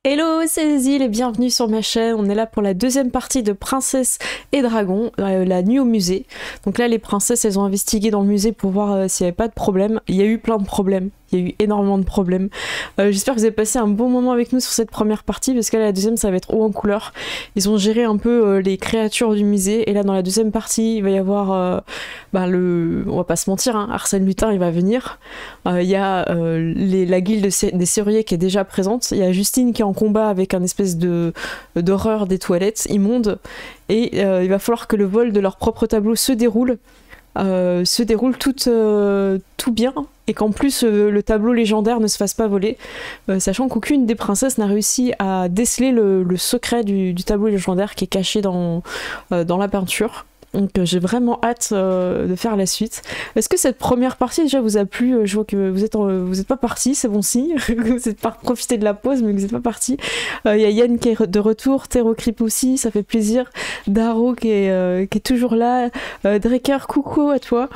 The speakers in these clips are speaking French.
Hello, c'est Zézil et bienvenue sur ma chaîne. On est là pour la deuxième partie de Princesse et Dragon, la nuit au musée. Donc là, les princesses, elles ont investigué dans le musée pour voir s'il n'y avait pas de problème. Il y a eu plein de problèmes. Il y a eu énormément de problèmes. J'espère que vous avez passé un bon moment avec nous sur cette première partie, parce que là, la deuxième, ça va être haut en couleur. Ils ont géré un peu les créatures du musée, et là, dans la deuxième partie, il va y avoir on va pas se mentir, hein, Arsène Lupin, il va venir. Il y a la guilde des serruriers qui est déjà présente. Il y a Justine qui est en combat avec un espèce d'horreur des toilettes immondes. Et il va falloir que le vol de leur propre tableau se déroule tout bien, et qu'en plus le tableau légendaire ne se fasse pas voler, sachant qu'aucune des princesses n'a réussi à déceler le secret du tableau légendaire qui est caché dans la peinture. Donc j'ai vraiment hâte de faire la suite. Est-ce que cette première partie déjà vous a plu? Je vois que vous êtes pas partis, c'est bon signe. Vous n'êtes pas profité de la pause, mais vous n'êtes pas partis. Il y a Yann qui est de retour, Terocrip aussi, ça fait plaisir. Daro qui est toujours là. Draker, coucou à toi.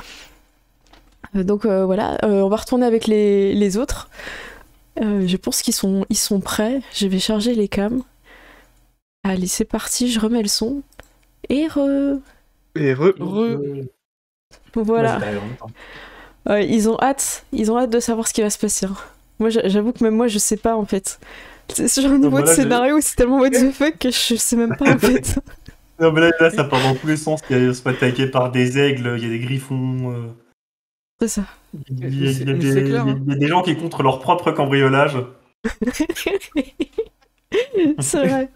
Donc voilà, on va retourner avec les autres. Je pense qu'ils sont prêts. Je vais charger les cams. Allez, c'est parti, je remets le son. Et voilà. Ils ont hâte de savoir ce qui va se passer. Hein. Moi, j'avoue que même moi, je sais pas en fait. Ce genre de niveau de scénario, c'est tellement what the fuck que je sais même pas en fait. Non, mais là, ça part dans tous les sens. Il y a se fait attaquer par des aigles, il y a des griffons. C'est ça. Il y a des gens qui contre leur propre cambriolage. C'est vrai.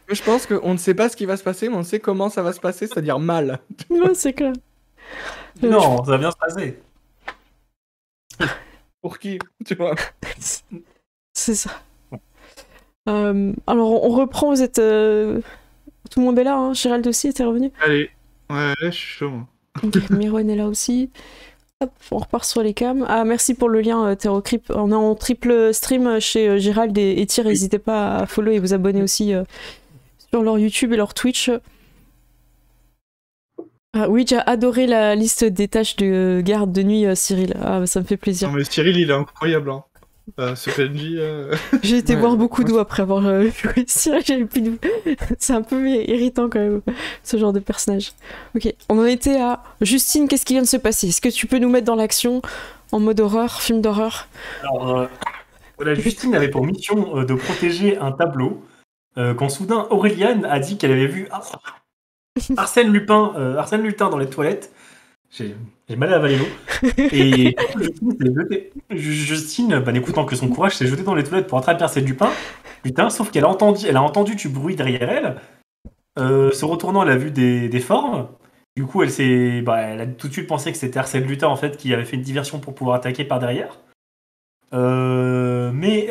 Je pense qu'on ne sait pas ce qui va se passer, mais on sait comment ça va se passer, c'est-à-dire mal. Ouais, c'est clair. Non, ça va bien se passer. Pour qui, tu vois? C'est ça. Alors, on reprend, vous êtes... Tout le monde est là, hein. Gérald aussi, t'es revenu? Allez, ouais, je suis chaud. Okay, Miron est là aussi. Hop, on repart sur les cams. Ah, merci pour le lien, Terocrip. On est en triple stream chez Gérald et Tyr. N'hésitez pas à follow et vous abonner aussi sur leur YouTube et leur Twitch. Ah, oui, j'ai adoré la liste des tâches de garde de nuit, Cyril. Ah, ça me fait plaisir. Non mais Cyril, il est incroyable, hein. Ce PNJ... J'ai été boire beaucoup d'eau après avoir joué Cyril, j'avais plus d'eau. C'est un peu irritant quand même, ce genre de personnage. Ok, on en était à... Justine, qu'est-ce qui vient de se passer? Est-ce que tu peux nous mettre dans l'action en mode horreur, film d'horreur? Alors, voilà, Justine avait pour mission de protéger un tableau quand soudain Aureliane a dit qu'elle avait vu Arsène Lupin dans les toilettes. J'ai mal avalé l'eau. Et Justine, n'écoutant que son courage, s'est jetée dans les toilettes pour attraper Arsène Lupin. Putain, sauf qu'elle a entendu du bruit derrière elle. Se retournant, elle a vu des formes. Du coup, elle a tout de suite pensé que c'était Arsène Lupin en fait qui avait fait une diversion pour pouvoir attaquer par derrière. Mais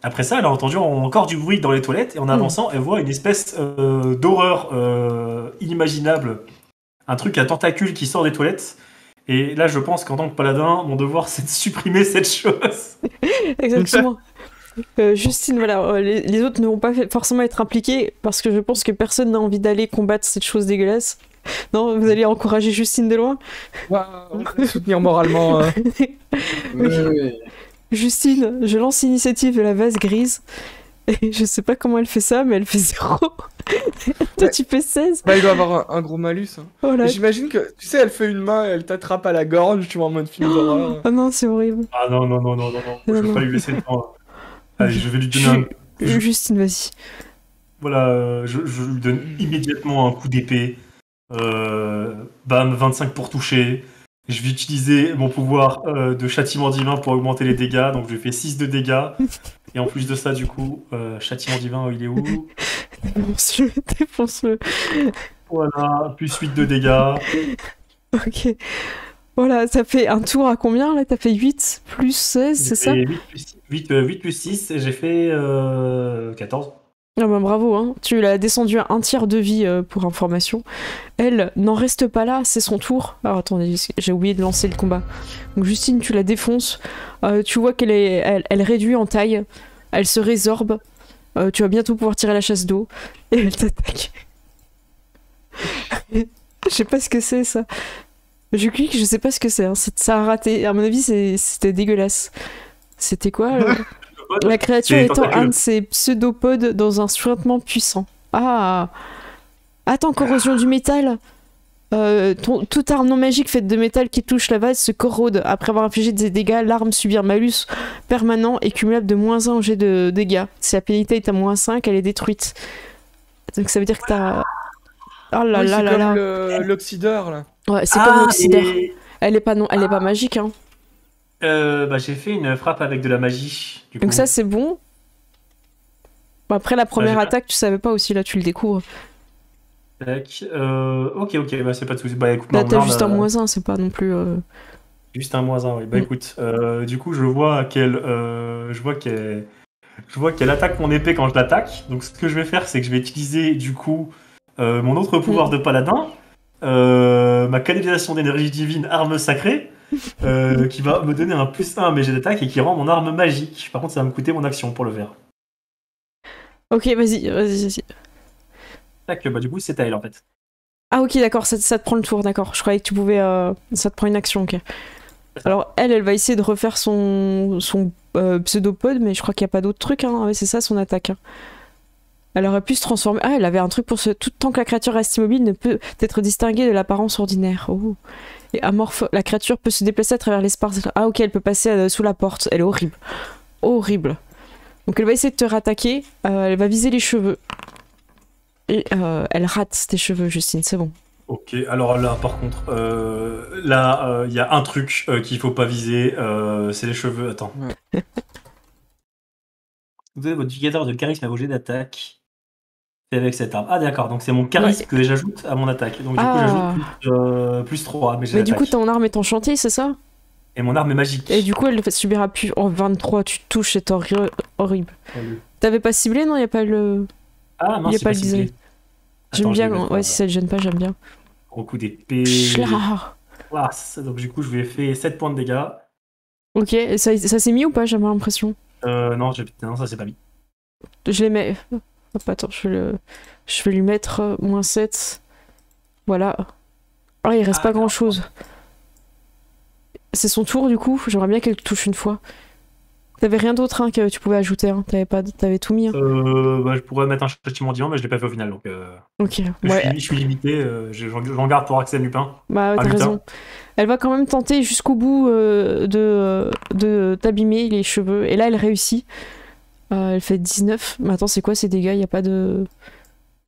après ça, elle a entendu encore du bruit dans les toilettes et en avançant, elle voit une espèce d'horreur inimaginable. Un truc à tentacules qui sort des toilettes. Et là, je pense qu'en tant que paladin, mon devoir, c'est de supprimer cette chose. Exactement. Justine, voilà, les autres ne vont pas forcément être impliqués parce que je pense que personne n'a envie d'aller combattre cette chose dégueulasse. Non, vous allez encourager Justine de loin. On va soutenir moralement. Oui. Justine, je lance l'initiative de la vase grise. Et je sais pas comment elle fait ça, mais elle fait 0. Toi, tu fais 16. Bah, il doit avoir un gros malus. Hein. Oh là. J'imagine que, tu sais, elle fait une main, elle t'attrape à la gorge, tu vois, en mode film d'horreur. Oh non, c'est horrible. Ah non. Je vais pas lui laisser le temps. Allez, je vais lui donner Justine, vas-y. Voilà, je lui donne immédiatement un coup d'épée. Bam, 25 pour toucher. Je vais utiliser mon pouvoir de châtiment divin pour augmenter les dégâts. Donc je fais 6 de dégâts. Et en plus de ça, du coup, châtiment divin, il est où? Défonce-le. Voilà, plus 8 de dégâts. Ok. Voilà, ça fait un tour à combien là? T'as fait 8 plus 16, c'est ça? 8 plus 6, et j'ai fait 14. Ah bah bravo, hein. Tu l'as descendu à un tiers de vie pour information. Elle n'en reste pas là, c'est son tour. Alors attendez, j'ai oublié de lancer le combat. Donc Justine, tu la défonces. Tu vois elle réduit en taille. Elle se résorbe. Tu vas bientôt pouvoir tirer la chasse d'eau. Et elle t'attaque. Je sais pas ce que c'est ça. Je clique, je sais pas ce que c'est. Hein. Ça a raté. À mon avis, c'était dégueulasse. C'était quoi pseudopodes. La créature C'est étant un tentacule. de ces pseudopodes dans un suintement puissant. Ah. Attends, corrosion du métal. Toute arme non magique faite de métal qui touche la vase se corrode. Après avoir infligé des dégâts, l'arme subit un malus permanent et cumulable de -1 au jet de dégâts. Si la pénalité est à -5, elle est détruite. Donc ça veut dire que t'as... Oh là Oui, là c'est là comme là. l'oxydeur, là. Ouais, c'est comme l'oxydeur. et- Elle est pas magique, hein. bah, j'ai fait une frappe avec de la magie. Du Donc coup. ça, c'est bon. Bon, après, la première j'ai pas- attaque, tu savais pas aussi, là, tu le découvres. Tac. Ok, bah, c'est pas de soucis. Bah, écoute, Là, mon t'as arme, juste un -1, c'est pas non plus... juste un -1, oui. Bah, Mm. écoute, du coup, je vois qu'elle attaque mon épée quand je l'attaque. Donc, ce que je vais faire, c'est que je vais utiliser, du coup, mon autre pouvoir de paladin, ma canalisation d'énergie divine, arme sacrée, qui va me donner un +1 à mes jets d'attaque et qui rend mon arme magique. Par contre, ça va me coûter mon action pour le faire. Ok, vas-y. Tac, bah, du coup, c'est à elle, en fait. Ah ok, d'accord, ça te prend le tour, d'accord. Je croyais que tu pouvais... Ça te prend une action, ok. Alors, elle va essayer de refaire son pseudopode, mais je crois qu'il n'y a pas d'autre truc, hein. Ouais, c'est ça, son attaque. Hein. Elle aurait pu se transformer... Ah, elle avait un truc pour ce... Tout tant que la créature reste immobile, ne peut être distinguée de l'apparence ordinaire. Oh. Et amorphe, la créature peut se déplacer à travers l'espace. Ah ok, elle peut passer sous la porte. Elle est horrible. Horrible. Donc elle va essayer de te rattaquer. Elle va viser les cheveux. Et elle rate tes cheveux, Justine, c'est bon. Ok, alors là, par contre, il y a un truc qu'il faut pas viser, c'est les cheveux. Attends. Ouais. Vous avez modificateur de charisme à vos jets d'attaque. C'est avec cette arme. Ah d'accord, donc c'est mon charisme que j'ajoute à mon attaque. Donc du coup, j'ajoute plus 3 à mes jets Mais du d'attaque. coup, ton arme est enchantée, c'est ça? Et mon arme est magique. Et du coup, elle subira plus. Oh, 23, tu touches, c'est horrible. T'avais pas ciblé, non? Y a pas le. Ah non, y a c'est pas pas le ciblé. design. J'aime bien, ouais, si ça te gêne pas, j'aime bien. Gros coup d'épée. Schla. Voilà, donc du coup, je lui ai fait 7 points de dégâts. Ok, et ça s'est mis ou pas? J'ai l'impression. Non, ça s'est pas mis. Je les mets. Hop, attends, je vais lui mettre -7. Voilà. Ah, il reste pas grand chose. C'est son tour du coup, j'aimerais bien qu'elle touche une fois. T'avais rien d'autre hein, que tu pouvais ajouter, hein. T'avais tout mis. Hein. Bah, je pourrais mettre un châtiment divin, mais je l'ai pas fait au final. Donc, Ok, ouais. je suis limité, j'en garde pour Axel Lupin. Bah, t'as raison. Elle va quand même tenter jusqu'au bout de t'abîmer les cheveux. Et là, elle réussit. Elle fait 19. Mais attends, c'est quoi ces dégâts? Y a pas de.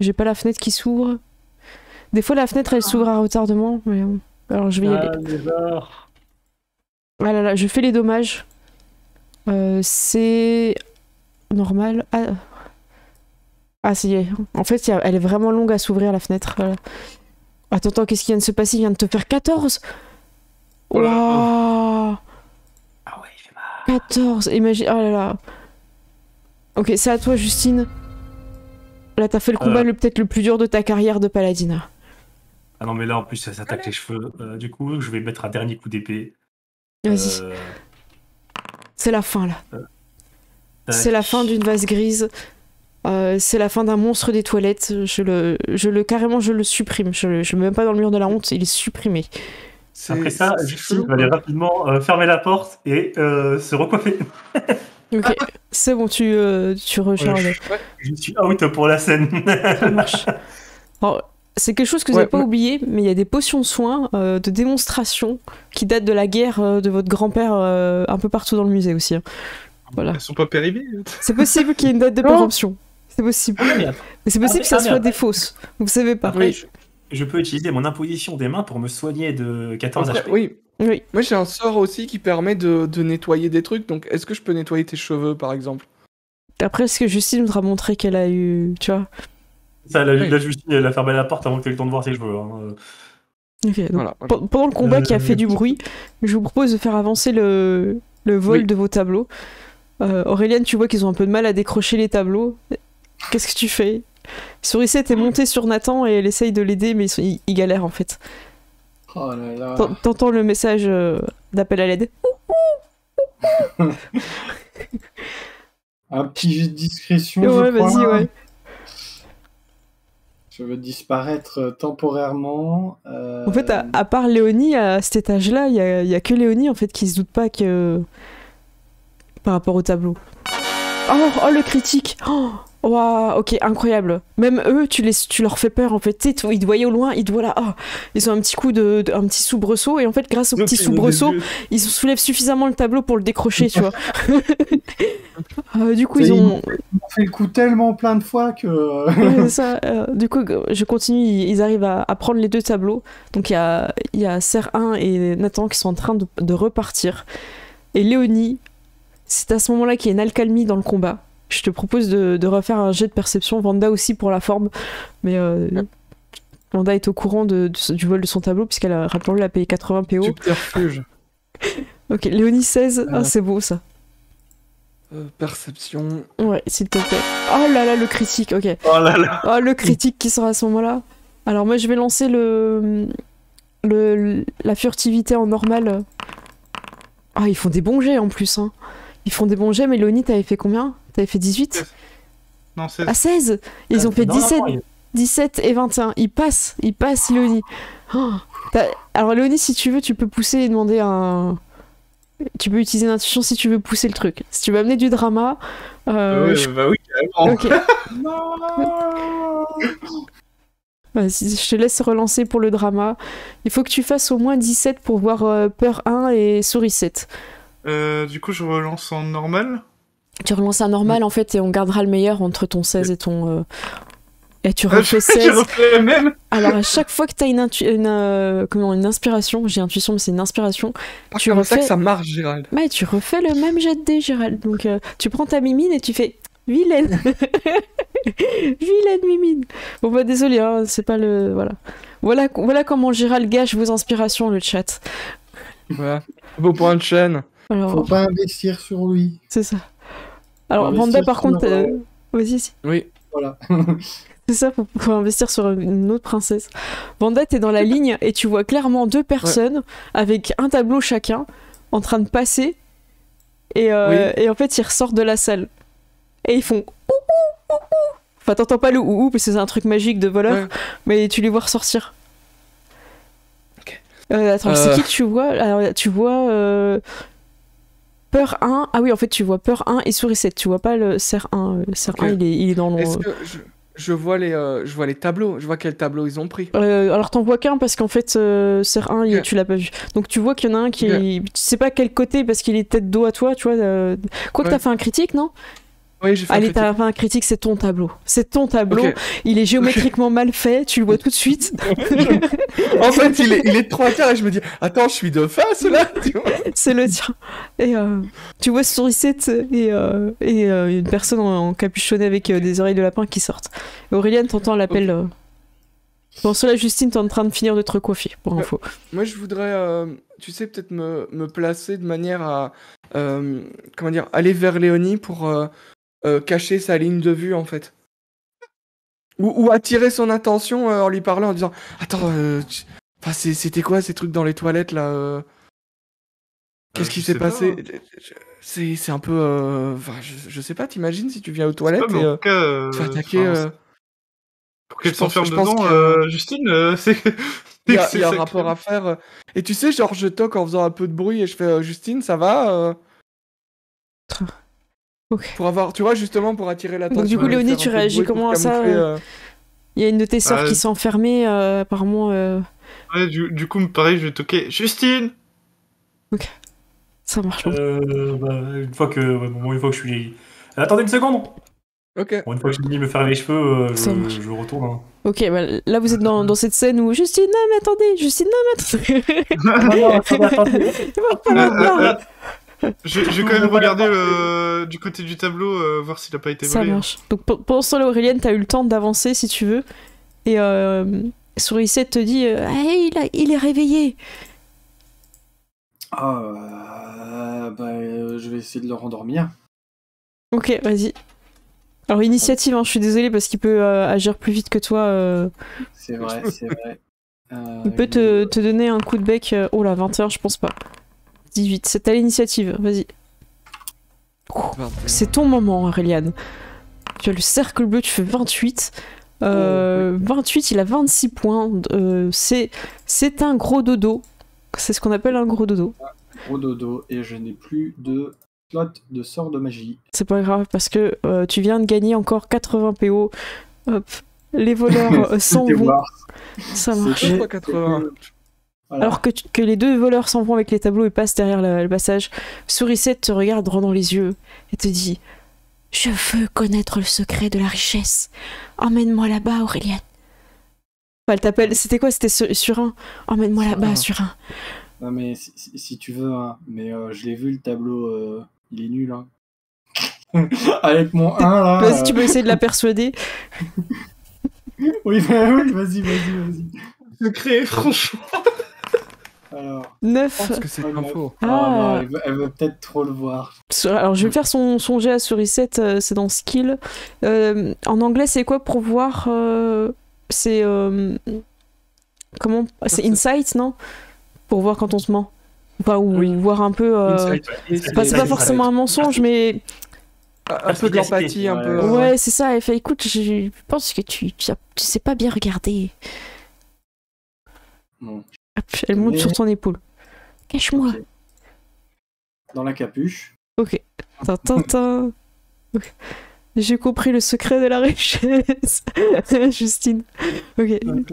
J'ai pas la fenêtre qui s'ouvre. Des fois, la fenêtre elle s'ouvre à retardement. Mais bon. Alors, je vais y aller. Ah là là, je fais les dommages. C'est normal. Ah, ça y est. En fait, elle est vraiment longue à s'ouvrir la fenêtre. Voilà. Attends, qu'est-ce qui vient de se passer? Il vient de te faire 14. Waouh. Ah ouais, il fait mal. 14. Imagine. Oh là là. Ok, c'est à toi, Justine. Là, t'as fait le combat peut-être le plus dur de ta carrière de paladine. Ah non, mais là, en plus, ça s'attaque les cheveux. Du coup, je vais mettre un dernier coup d'épée. Vas-y. C'est la fin, là. C'est la fin d'une vase grise. C'est la fin d'un monstre des toilettes. Carrément, je le supprime. Je le mets même pas dans le mur de la honte. Il est supprimé. Après ça, Justine va aller rapidement fermer la porte et se recoiffer. Ok, c'est bon, tu recharges. Je suis out pour la scène. Ça marche. Alors, c'est quelque chose que vous n'avez pas oublié, mais il y a des potions de soins de démonstration qui datent de la guerre de votre grand-père un peu partout dans le musée aussi. Hein. Voilà. Elles sont pas périmées. C'est possible qu'il y ait une date de péremption. C'est possible. Mais c'est possible que ça soit après. des fausses. Vous savez pas. Après, je peux utiliser mon imposition des mains pour me soigner de 14 HP. Oui. Oui. Moi j'ai un sort aussi qui permet de nettoyer des trucs, donc est-ce que je peux nettoyer tes cheveux par exemple? Après, ce que Justine nous a montré qu'elle a eu, tu vois. Ça, la Justine, elle a fermé la porte avant que tu aies le temps de voir ses cheveux. Hein. Okay, donc, voilà. Pendant le combat qui a fait du bruit, je vous propose de faire avancer le vol de vos tableaux. Auréliane, tu vois qu'ils ont un peu de mal à décrocher les tableaux. Qu'est-ce que tu fais? Sourisette est montée sur Nathan et elle essaye de l'aider, mais ils galèrent en fait. Oh là là. T'entends le message d'appel à l'aide. Un petit jeu de discrétion. Ouais, vas-y, ouais. Je veux disparaître temporairement. En fait, à part Léonie, à cet étage-là, il y a que Léonie en fait qui se doute pas que par rapport au tableau. Oh, le critique. Oh, waouh, ok, incroyable. Même eux, tu leur fais peur en fait. Tu sais, ils te voyaient au loin, ils te voient là. Oh, ils ont un petit coup un petit soubresaut et en fait, grâce au petit soubresaut, ils soulèvent suffisamment le tableau pour le décrocher, tu vois. Du coup, ils ont fait le coup tellement plein de fois que. Ouais, ça, du coup, je continue. Ils arrivent à prendre les deux tableaux. Donc il y a Serre 1 et Nathan qui sont en train de repartir. Et Léonie, c'est à ce moment-là qu'il y a une accalmie dans le combat. Je te propose de refaire un jet de perception. Vanda aussi pour la forme. Mais Vanda est au courant du vol de son tableau, puisqu'elle a, rappelons-le, elle a payé 80 PO. Subterfuge. Ok, Léonie 16. Ah, c'est beau ça. Perception. Ouais, s'il te plaît. Oh là là, le critique, ok. Oh là là. Oh, le critique qui sera à ce moment-là. Alors moi, je vais lancer la furtivité en normal. Ah, ils font des bons jets en plus, hein. Ils font des bons jets, mais Léonie, t'avais fait combien? T'avais fait 18? Non, 16. Ah, 16. Ils ont fait 17 et 21. Ils passent, Léonie. Oh, alors Léonie, si tu veux, tu peux pousser et demander un... Tu peux utiliser une intuition si tu veux pousser le truc. Si tu veux amener du drama... Bah oui, carrément. Ok. Vas-y, je te laisse relancer pour le drama. Il faut que tu fasses au moins 17 pour voir peur 1 et souris 7. Du coup, je relance en normal. Tu relances un normal en fait et on gardera le meilleur entre ton 16 et ton... Et tu refais 16. Je refais la même. Alors à chaque fois que tu as une inspiration, j'ai intuition mais c'est une inspiration, tu Comme refais... ça que ça marche, Gérald. Ouais, tu refais le même jet de dés, Gérald. Donc tu prends ta mimine et tu fais vilaine. Vilaine mimine. Bon bah désolé, hein, c'est pas le... Voilà comment Gérald gâche vos inspirations, le chat. Voilà. Beau point de chaîne. Alors, Faut pas investir sur lui. c'est ça. Alors Faut Vanda investir par contre... sur- Vas-y, si. Oui. Voilà. C'est ça, faut investir sur une autre princesse. Vanda, t'es dans la ligne et tu vois clairement deux personnes avec un tableau chacun en train de passer et en fait ils ressortent de la salle et ils font ouhou, ouhou. Enfin t'entends pas le ouhou parce que c'est un truc magique de voleur, mais tu les vois ressortir. Attends, c'est qui que tu vois? Alors tu vois Peur 1. Ah oui, en fait tu vois Peur 1 et Souris 7. Tu vois pas le Serre 1. Le Serre 1 il est dans le... Est-ce que je vois les tableaux? Je vois quel tableau ils ont pris. Alors t'en vois qu'un parce qu'en fait Serre 1 tu l'as pas vu. Donc tu vois qu'il y en a un qui est... Tu sais pas quel côté parce qu'il est tête dos à toi, tu vois. Quoique t'as fait un critique, non? Oui, j'ai fait Allez, t'as fait un critique, c'est ton tableau. C'est ton tableau. Il est géométriquement mal fait, tu le vois tout de suite. En fait, il est 3/4 et je me dis, attends, je suis de face là, tu vois. C'est le tien. Et tu vois Sourisette et une personne en capuchonné avec des oreilles de lapin qui sortent. Et Aurélien, t'entends l'appel. Bon, cela, Justine, t'es en train de finir de te recoiffer, pour info. Moi, je voudrais, tu sais, peut-être me placer de manière à, comment dire, aller vers Léonie pour cacher sa ligne de vue, en fait. Ou attirer son attention en lui parlant, en disant, attends, c'était quoi ces trucs dans les toilettes, là Qu'est-ce qui s'est passé? C'est un peu... je sais pas, t'imagines si tu viens aux toilettes mais en tout cas, tu fais attaquer... pour qu'elle je pense s'enferme que dedans, Justine, c'est... Il y a un rapport à faire. Et tu sais, genre, je toque en faisant un peu de bruit et je fais Justine, ça va Ok. Pour avoir, tu vois, justement, pour attirer l'attention. Donc, du coup, Léonie, tu réagis comment à ça? Il y a une de tes sœurs qui s'est enfermée, apparemment. Ouais, du coup, pareil, je vais toquer Justine. Ok. Ça marche. Une fois que je suis... Attendez une seconde. Ok. Bon, une fois que j'ai fini de me faire les cheveux, marche. je retourne. Hein. Ok, bah, là vous êtes dans cette scène où Justine, non mais attendez, Justine, non mais attendez. Je vais quand même regarder du côté du tableau, voir s'il a pas été volé. Ça marche. Donc pendant ce temps-là, Aurélien, t'as eu le temps d'avancer si tu veux. Et Sourisette te dit hey, il est réveillé. Je vais essayer de le rendormir. Ok, vas-y. Alors initiative, hein, je suis désolée parce qu'il peut agir plus vite que toi. C'est vrai. Il peut te donner un coup de bec. Oh là, 21, je pense pas. 18, c'est à l'initiative, vas-y. C'est ton moment, Aurélien. Tu as le cercle bleu, tu fais 28. 28, il a 26 points. C'est un gros dodo. C'est ce qu'on appelle un gros dodo. Gros dodo, et je n'ai plus de slot de sort de magie. C'est pas grave parce que tu viens de gagner encore 80 PO. Hop, les voleurs s'en C'était vont. voir. Ça marche. Je crois 80. Voilà. Alors que les deux voleurs s'en vont avec les tableaux et passent derrière le passage, Sourisette te regarde droit dans les yeux et te dit « Je veux connaître le secret de la richesse. Emmène-moi là-bas, Aurélien. » Elle t'appelle, c'était quoi? C'était Surin. Emmène-moi là-bas, Surin. Non, mais si tu veux, hein. Mais je l'ai vu, le tableau, il est nul. Hein. Avec mon 1 là. Vas-y, tu peux essayer de la persuader. Oui, vas-y, vas-y. Secret, franchement. Alors. 9. Je pense que c'est pas faux. Ah, Ah. non, elle veut peut-être trop le voir. Alors, je vais faire son jet à Sourisette, c'est dans Skill. En anglais, c'est quoi pour voir c'est. Comment C'est Insight, non? Pour voir quand on se ment. Enfin, ou Oui. voir un peu. Insight. Enfin, c'est pas forcément un mensonge, mais. Un peu de l'empathie, un peu. Ouais, c'est ça. Elle fait écoute, je pense que tu sais pas bien regarder. Bon. Hop, elle monte Mais- sur ton épaule. Cache-moi. Ok. Dans la capuche. Ok. Tintin. Ok. J'ai compris le secret de la richesse. Justine. Ok.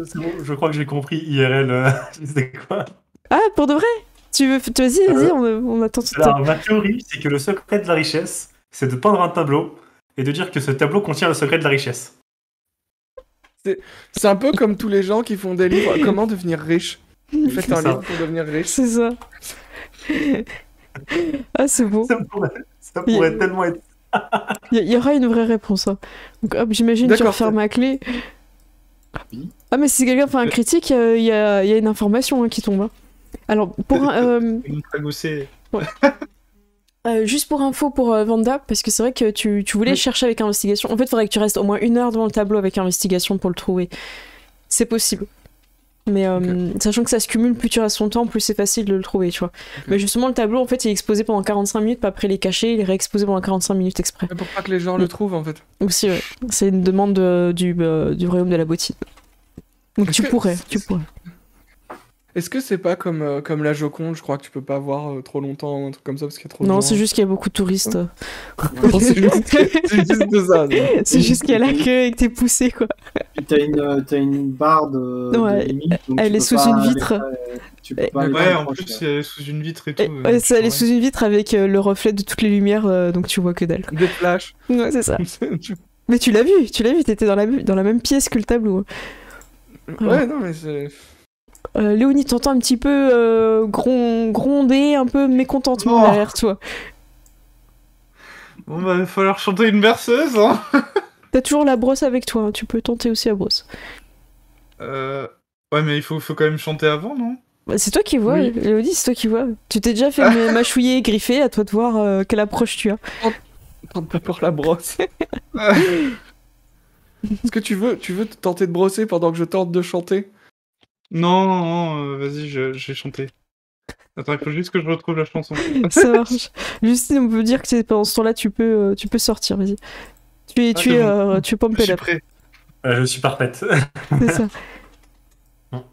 C'est bon, je crois que j'ai compris IRL. C'était quoi? Ah, pour de vrai? Vas-y, on attend tout le temps. Alors, ma théorie, c'est que le secret de la richesse, c'est de peindre un tableau et de dire que ce tableau contient le secret de la richesse. C'est un peu comme tous les gens qui font des livres Comment devenir riche. Faites C'est un ça. livre pour devenir riche. C'est ça. Ah, c'est beau. Ça pourrait tellement être. Il y aura une vraie réponse. Hein. Donc, hop, j'imagine que tu D'accord, refermes ma clé. Oui. Ah, mais si quelqu'un fait un critique, il y a une information hein, qui tombe. Hein. Alors, Une tragoussée. juste pour info pour Vanda, parce que c'est vrai que tu voulais Oui. chercher avec investigation. En fait, il faudrait que tu restes au moins 1 heure devant le tableau avec investigation pour le trouver. C'est possible. Mais sachant que ça se cumule, plus tu restes longtemps, plus c'est facile de le trouver, tu vois. Mais justement, le tableau, en fait, il est exposé pendant 45 minutes, puis après il est caché, il est réexposé pendant 45 minutes exprès. Pour pas que les gens le trouvent, en fait. Aussi, ouais. C'est une demande du royaume de la bottine. Donc Est-ce tu que- pourrais. Est-ce que c'est pas comme la Joconde, je crois que tu peux pas voir trop longtemps, un truc comme ça, parce qu'il y a trop de Non, gens. c'est juste qu'il y a beaucoup de touristes. Non, c'est juste de ça. C'est juste qu'il y a la queue et que t'es poussé, quoi. Puis t'as une barre de Ouais. limite. Donc Elle tu est peux sous pas une aller vitre. Tu peux pas aller Ouais, très en proche, plus, quoi. elle est sous une vitre et tout. Elle est sous une vitre avec le reflet de toutes les lumières, donc tu vois que dalle. Des flashs. Ouais, c'est ça. Mais tu l'as vu, t'étais dans la même pièce que le tableau. Ouais, non, mais c'est. Léonie, t'entends un petit peu gronder, un peu mécontentement Oh. derrière toi. Bon, bah, il va falloir chanter une berceuse, hein. T'as toujours la brosse avec toi, hein, tu peux tenter aussi la brosse. Ouais, mais il faut quand même chanter avant, non? Bah, c'est toi qui vois, Oui. Léonie, c'est toi qui vois. Tu t'es déjà fait mâchouiller et griffer, à toi de voir quelle approche tu as. Tente pas pour la brosse. Est-ce que tu veux tenter de brosser pendant que je tente de chanter? Non, vas-y, j'ai chanté. Attends, il faut juste que je retrouve la chanson. Ça marche. Justine, on peut dire que pendant ce temps-là, tu peux sortir, vas-y. Tu es c'est bon. tu es Je pumped suis up, prêt. Je suis parfaite. c'est ça. Non.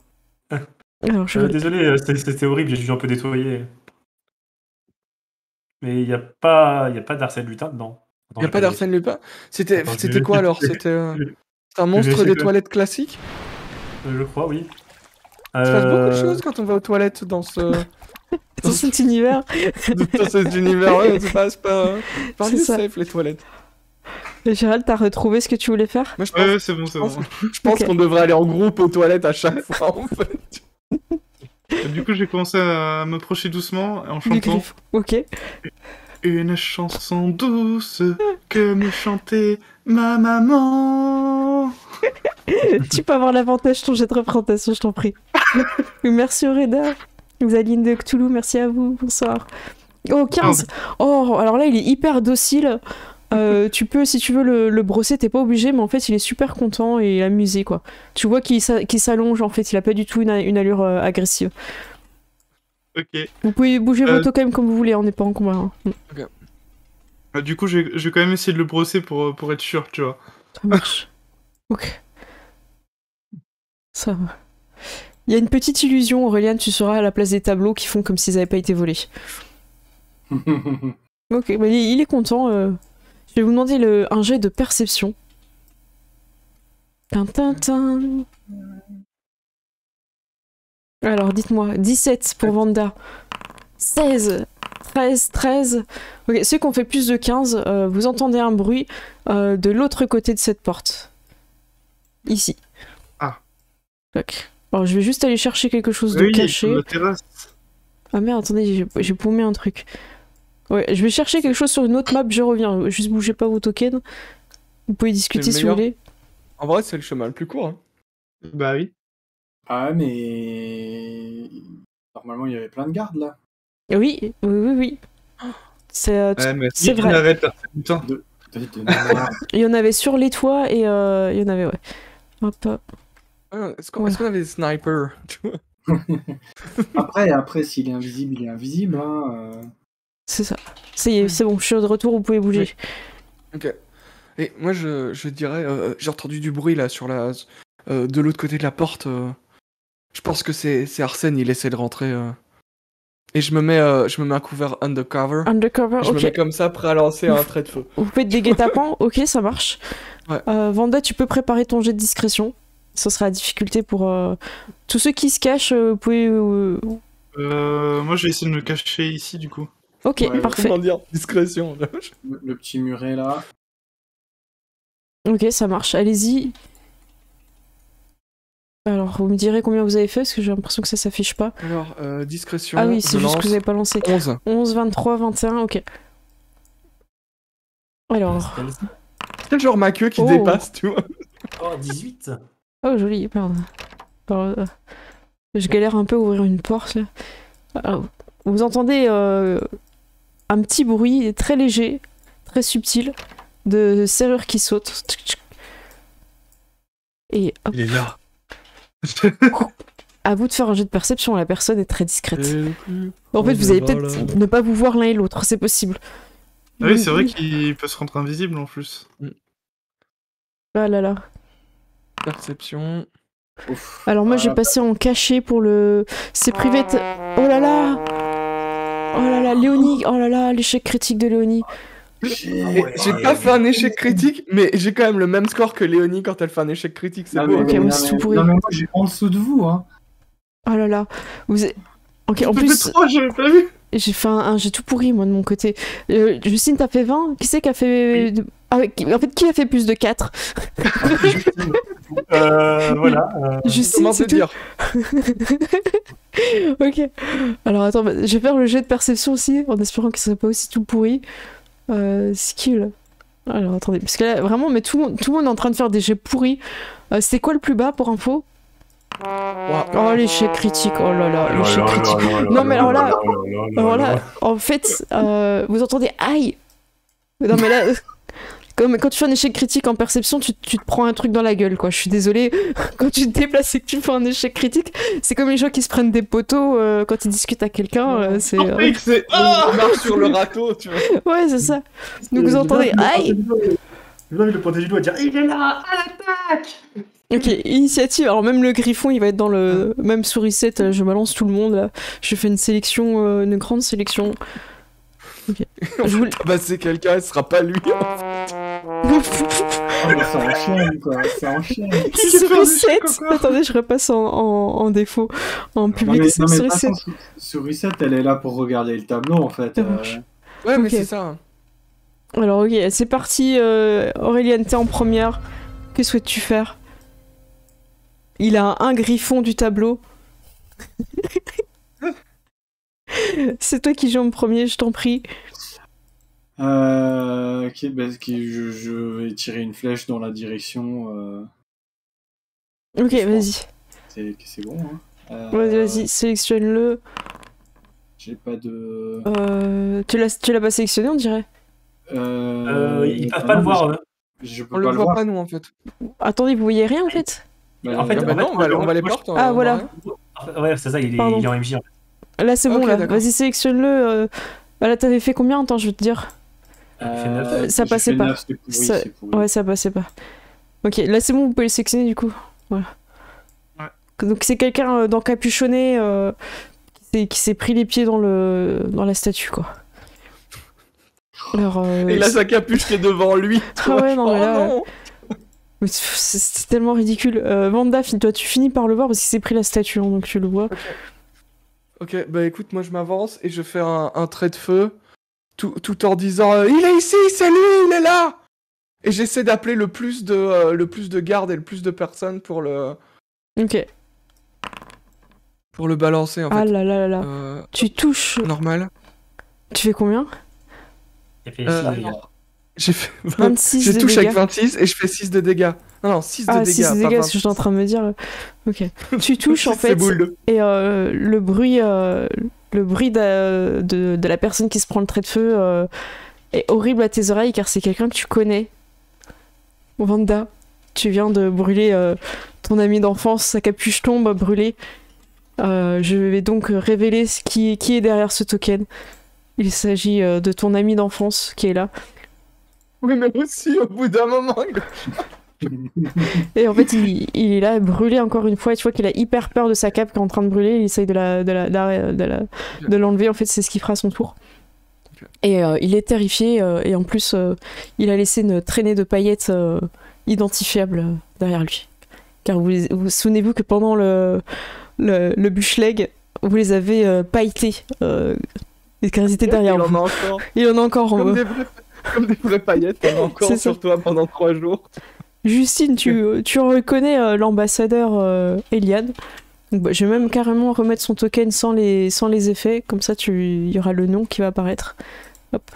Alors, Désolé, c'était horrible, j'ai dû un peu nettoyer. Mais il n'y a pas d'Arsène Lupin dedans. Attends, Y a j'ai pas d'Arsène Lupin? C'était Attends, quoi alors? C'était un monstre essayer des de- toilettes classiques? Je crois, oui. Il se passe beaucoup de choses quand on va aux toilettes dans dans cet univers. dans cet univers. Ouais, c'est pas C'est lieu ça. safe les toilettes. Gérald, t'as retrouvé ce que tu voulais faire? Moi je pense, Ouais, c'est bon, c'est bon. je pense Ok. qu'on devrait aller en groupe aux toilettes à chaque fois en fait. Du coup, j'ai commencé à m'approcher doucement en Du chantant griffe. Ok. une chanson douce que me chantait ma maman. Tu peux avoir l'avantage ton jet de représentation, je t'en prie. Merci Aureda. Zaline de Cthulhu, merci à vous. Bonsoir. Oh, 15. Oh, alors là, il est hyper docile. Tu peux, si tu veux le brosser, t'es pas obligé, mais en fait, il est super content et amusé, quoi. Tu vois qu'il s'allonge, en fait. Il a pas du tout une allure agressive. Ok. Vous pouvez bouger vos totems comme vous voulez, on n'est pas en combat. Hein. Du coup, je vais quand même essayer de le brosser pour être sûr, tu vois. Ça marche. Ok. Ça va. Il y a une petite illusion, Aurélien, tu seras à la place des tableaux qui font comme s'ils n'avaient pas été volés. Ok, bah, il est content. Je vais vous demander un jet de perception. Tintintin. Alors, dites-moi, 17 pour Vanda. 16, 13, 13. Ok, ceux qui ont fait plus de 15, vous entendez un bruit de l'autre côté de cette porte. Ici. Ah. Ok. Alors, je vais juste aller chercher quelque chose de Oui, caché. la terrasse. Ah merde, attendez, j'ai paumé un truc. Ouais, je vais chercher quelque chose sur une autre map, je reviens. Juste bougez pas vos tokens. Vous pouvez discuter le si vous meilleur. voulez. En vrai, c'est le chemin le plus court. Hein. Bah oui. Ah, mais. Normalement, il y avait plein de gardes là. Oui, oui, oui, oui. C'est Mais c'est vrai. Arrête, là. Putain. Il y en avait sur les toits et il y en avait, ouais. Hop, hop. Ah, Est-ce qu'on Ouais. avait des snipers tu vois Après, s'il est invisible, il est invisible. Hein, C'est ça. Ça y est, c'est bon, je suis de retour, vous pouvez bouger. Ok. Et moi, je dirais, j'ai entendu du bruit là sur de l'autre côté de la porte. Je pense que c'est Arsène, il essaie de rentrer. Et je me mets à couvert undercover. Undercover, Je me ok. mets comme ça, prêt à lancer un trait de feu. Vous faites des guet-apens, ok, ça marche. Ouais. Vanda, tu peux préparer ton jet de discrétion. Ça sera la difficulté pour tous ceux qui se cachent. Vous pouvez. Moi, je vais essayer de me cacher ici, du coup. Ok, Ouais, parfait. Comment dire discrétion. le petit muret là. Ok, ça marche. Allez-y. Alors, vous me direz combien vous avez fait parce que j'ai l'impression que ça s'affiche pas. Alors, discrétion. Ah oui, c'est je juste lance que vous avez pas lancé. 11. 11, 23, 21, ok. Alors. C'est genre ma queue qui Oh. dépasse, tu vois. Oh, 18. Oh, joli, pardon. Alors, je galère un peu à ouvrir une porte là. Alors, vous entendez un petit bruit très léger, très subtil, de serrure qui saute. Et hop, Il est là. à vous de faire un jet de perception, la personne est très discrète. En fait, Oh, vous allez voilà. peut-être ne pas vous voir l'un et l'autre, c'est possible. Ah oui, c'est vrai qu'il peut se rendre invisible en plus. Ah là là. Perception. Ouf. Alors moi, j'ai Ah, passé en cachet pour le... C'est privé... Oh là là. Oh là là, Léonie. Oh là là, l'échec critique de Léonie. Et j'ai pas fait un échec critique, mais j'ai quand même le même score que Léonie quand elle fait un échec critique, c'est Non, beau. mais, Ok, hein. oui, non, c'est mais- tout pourri. non, mais moi, j'ai en dessous de vous. Hein. Oh là là. Vous... Ok, en J'ai plus... fait 3, j'avais pas vu. J'ai fait j'ai tout pourri moi de mon côté. Justine, t'as fait 20. Qui c'est qui a fait... Ah, ouais, en fait, qui a fait plus de 4? Voilà. Justine, Comment te c'est tout. dire Ok. Alors attends, bah, je vais faire le jet de perception aussi, en espérant que ce soit pas aussi tout pourri. Skill. Alors attendez, parce que là, vraiment, mais tout le monde est en train de faire des jets pourris. C'était quoi le plus bas pour info? Oh, l'échec critique, oh là là, l'échec critique. Non, mais alors là, en fait, vous entendez aïe. Non, mais là, quand tu fais un échec critique en perception, tu te prends un truc dans la gueule, quoi. Je suis désolée. Quand tu te déplaces et que tu fais un échec critique, c'est comme les gens qui se prennent des poteaux quand ils discutent à quelqu'un. C'est. Mec, c'est. On marche sur le râteau, tu vois. Ouais, c'est ça. Donc vous entendez aïe. J'ai envie de le pointer du doigt et dire il est là, à l'attaque. Ok, initiative. Alors même le griffon, il va être dans le même sourisette. Je balance tout le monde là. Je fais une sélection, une grande sélection. Ok. Je vous... Bah c'est quelqu'un, ce sera pas lui. Oh, mais ça enchaîne, quoi. Ça enchaîne. Sourisette. Attendez, je repasse en défaut. En public, c'est non, mais de toute sourisette. façon, Sourisette, elle est là pour regarder le tableau, en fait. Ça marche. Ouais, mais Ok. c'est ça. hein. Alors ok, c'est parti. Auréliane, t'es en première. Que souhaites-tu faire? Il a un griffon du tableau. C'est toi qui joues en premier, je t'en prie. Ok, bah, je vais tirer une flèche dans la direction. Ok, vas-y. C'est bon, hein. Vas-y, sélectionne-le. J'ai pas de. Tu l'as pas sélectionné, on dirait. Ils peuvent pas le voir. Je peux On pas le voit voir. pas, nous, en fait. Attendez, vous voyez rien en fait? Bah, En fait, Ah bah non, on va les portes. Ah, voilà. Ouais, c'est ça, il est Pardon. en MJ. En fait. Là, c'est bon, Ok, là. d'accord. Vas-y, sélectionne-le. Bah, là, t'avais fait combien? Attends, je vais te dire. fait neuf. Ça j'ai passait fait pas. 9, c'est pourri, Ça- c'est pourri. Ouais, ça passait pas. Ok, là, c'est bon, vous pouvez le sélectionner du coup. Voilà. Ouais. Donc, c'est quelqu'un d'encapuchonné qui s'est pris les pieds dans la statue, quoi. Alors, Et il a sa capuche qui est devant lui. Ah ouais, non, mais là- non. mais c'est tellement ridicule. Vanda, toi, tu finis par le voir parce qu'il s'est pris la statue, hein, donc tu le vois. Ok, bah écoute, moi je m'avance et je fais un trait de feu, tout en disant il est ici, c'est lui, il est là. Et j'essaie d'appeler le plus de gardes et le plus de personnes pour le Ok. balancer en fait. Ah là là là là. Tu touches. Normal. Tu fais combien? Il a fait 6 dégâts. Alors, j'ai fait 26 je de touche dégâts. avec 26 et je fais 6 de dégâts. Non, 6 de Ah, dégâts. 6 pas dégâts, 20. ce que j'étais en train de me dire. Ok. Tu touches en C'est fait, boule. et le bruit de la personne qui se prend le trait de feu est horrible à tes oreilles car c'est quelqu'un que tu connais. Vanda, tu viens de brûler ton ami d'enfance, sa capuche tombe brûlée. Je vais donc révéler qui est derrière ce token. Il s'agit de ton ami d'enfance qui est là. Oui, mais aussi au bout d'un moment. Et en fait, il est là, brûlé encore une fois. Et tu vois qu'il a hyper peur de sa cape qui est en train de brûler. Il essaye de l'enlever. En fait, c'est ce qu'il fera à son tour. Et il est terrifié. Et en plus, il a laissé une traînée de paillettes identifiables derrière lui. Car vous souvenez-vous que pendant le bushleg, vous les avez pailletés. Et car ils étaient derrière Il en vous. a encore. Il en a encore en Comme des vraies paillettes, il y en a encore C'est ça. sur toi pendant 3 jours. Justine, tu reconnais l'ambassadeur Eliane. Donc, bah, je vais même carrément remettre son token sans les effets, comme ça il y aura le nom qui va apparaître. Hop.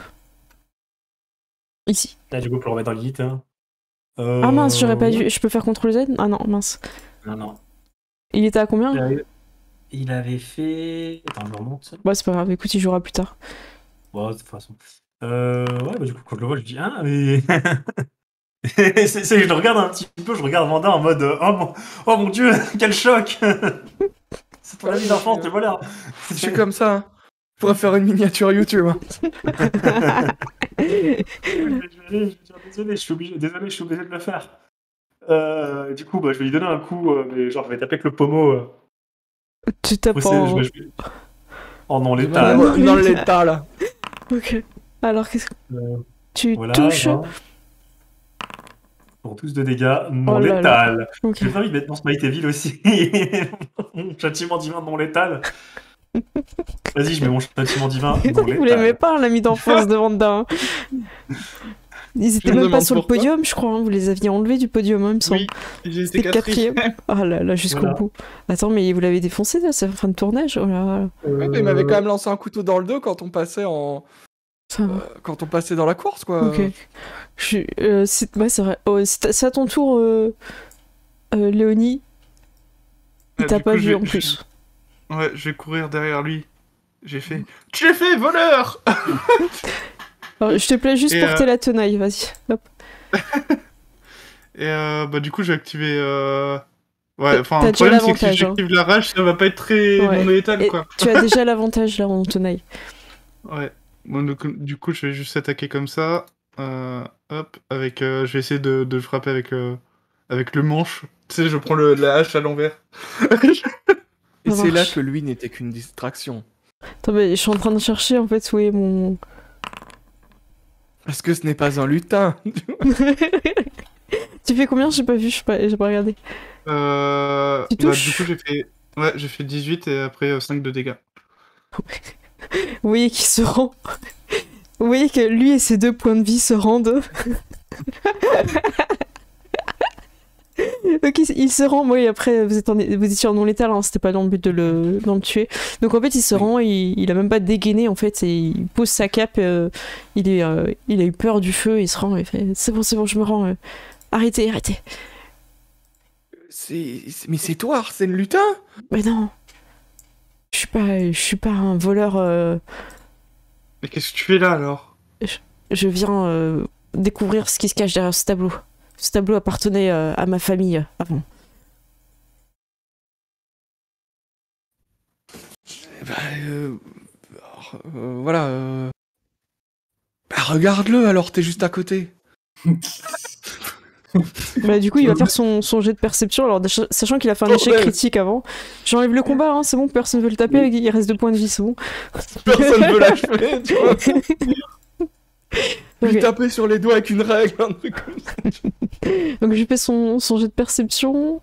Ici. Là, du coup, pour le remettre dans le guide. Hein. Ah mince, j'aurais pas dû. Je peux faire CTRL Z? Ah non, mince. Non. Il était à combien? Il avait fait. Attends, je remonte. Bah, c'est pas grave, écoute, il jouera plus tard. Bon, de toute façon. Ouais, bah du coup, quand je le vois, je dis ah, mais. Je le regarde un petit peu, je regarde Vanda en mode oh mon dieu, quel choc. C'est ton ami d'enfance, te voilà. Je suis comme ça. Hein. Je pourrais faire une miniature YouTube. Hein. Je vais dire désolé, je suis obligé de le faire. Du coup, bah, je vais lui donner un coup, mais genre, je vais taper avec le pommeau. Tu tapes Poussé, en... Oh non, l'état. Dans l'état là. Ok. Alors, qu'est-ce que... Tu Voilà, touches... hein. Pour tous de dégâts non Oh là létal. Ok. J'ai pas envie de mettre mon Smite Evil aussi. Mon châtiment divin non létal. Vas-y, je mets mon châtiment divin non Vous l'aimez létal. pas, l'ami d'enfance de Vanda. Hein. Ils étaient Je me même pas demande sur le pourquoi. podium, je crois. Hein. Vous les aviez enlevés du podium, hein, il me semble. Oui, j'ai été C'était quatrième. Ah là là, jusqu'au Voilà. bout. Attends, mais vous l'avez défoncé là, c'est en fin de tournage. Oh là là. Ouais, mais il m'avait quand même lancé un couteau dans le dos quand on passait Ça va. quand on passait dans la course quoi. Ok. Ouais, c'est vrai. Oh, c'est à ton tour, Léonie. Il t'a Du pas coup, vu en plus. Ouais, je vais courir derrière lui. J'ai fait. Tu l'as fait, voleur. Alors, je te plaît juste Et, porter la tenaille, vas-y. Hop. Et bah du coup j'ai activé. Ouais, enfin T'as le déjà problème c'est que si l'avantage, j'active la rage, ça va pas être très Ouais. non létal Et quoi. tu as déjà l'avantage là en tenaille. Ouais. Bon, donc, du coup je vais juste attaquer comme ça. Hop, avec. Je vais essayer de le frapper avec le manche. Tu sais, je prends la hache à l'envers. Et Ça c'est là marche. que lui n'était qu'une distraction. Attends, mais je suis en train de chercher en fait où est mon. Parce que ce n'est pas un lutin. Tu fais combien? J'ai pas vu, j'ai pas regardé. Tu Bah, touches. du coup j'ai fait. Ouais, j'ai fait 18 et après 5 de dégâts. Vous voyez qu'il se rend. Vous voyez que lui et ses 2 points de vie se rendent. Donc il se rend, oui, après vous étiez en non létal, hein, c'était pas dans le but de le tuer. Donc en fait il se rend, il a même pas dégainé en fait, et il pose sa cape, il a eu peur du feu, il se rend, il fait c'est bon, je me rends, arrêtez. Mais c'est toi, Arsène Lutin. Mais non, je suis pas un voleur, Mais qu'est-ce que tu fais là alors? je viens découvrir ce qui se cache derrière ce tableau. Ce tableau appartenait à ma famille avant. Bah, voilà. Bah, regarde-le alors, t'es juste à côté. Bah, du coup, il va faire son jet de perception, alors sachant qu'il a fait un échec Bordel. critique avant. J'enlève le combat, hein, c'est bon, personne veut le taper, il reste 2 points de vie, c'est bon. Personne veut l'achever, tu vois. Lui Ok. taper sur les doigts avec une règle, un truc comme ça. Donc je fais son jet de perception.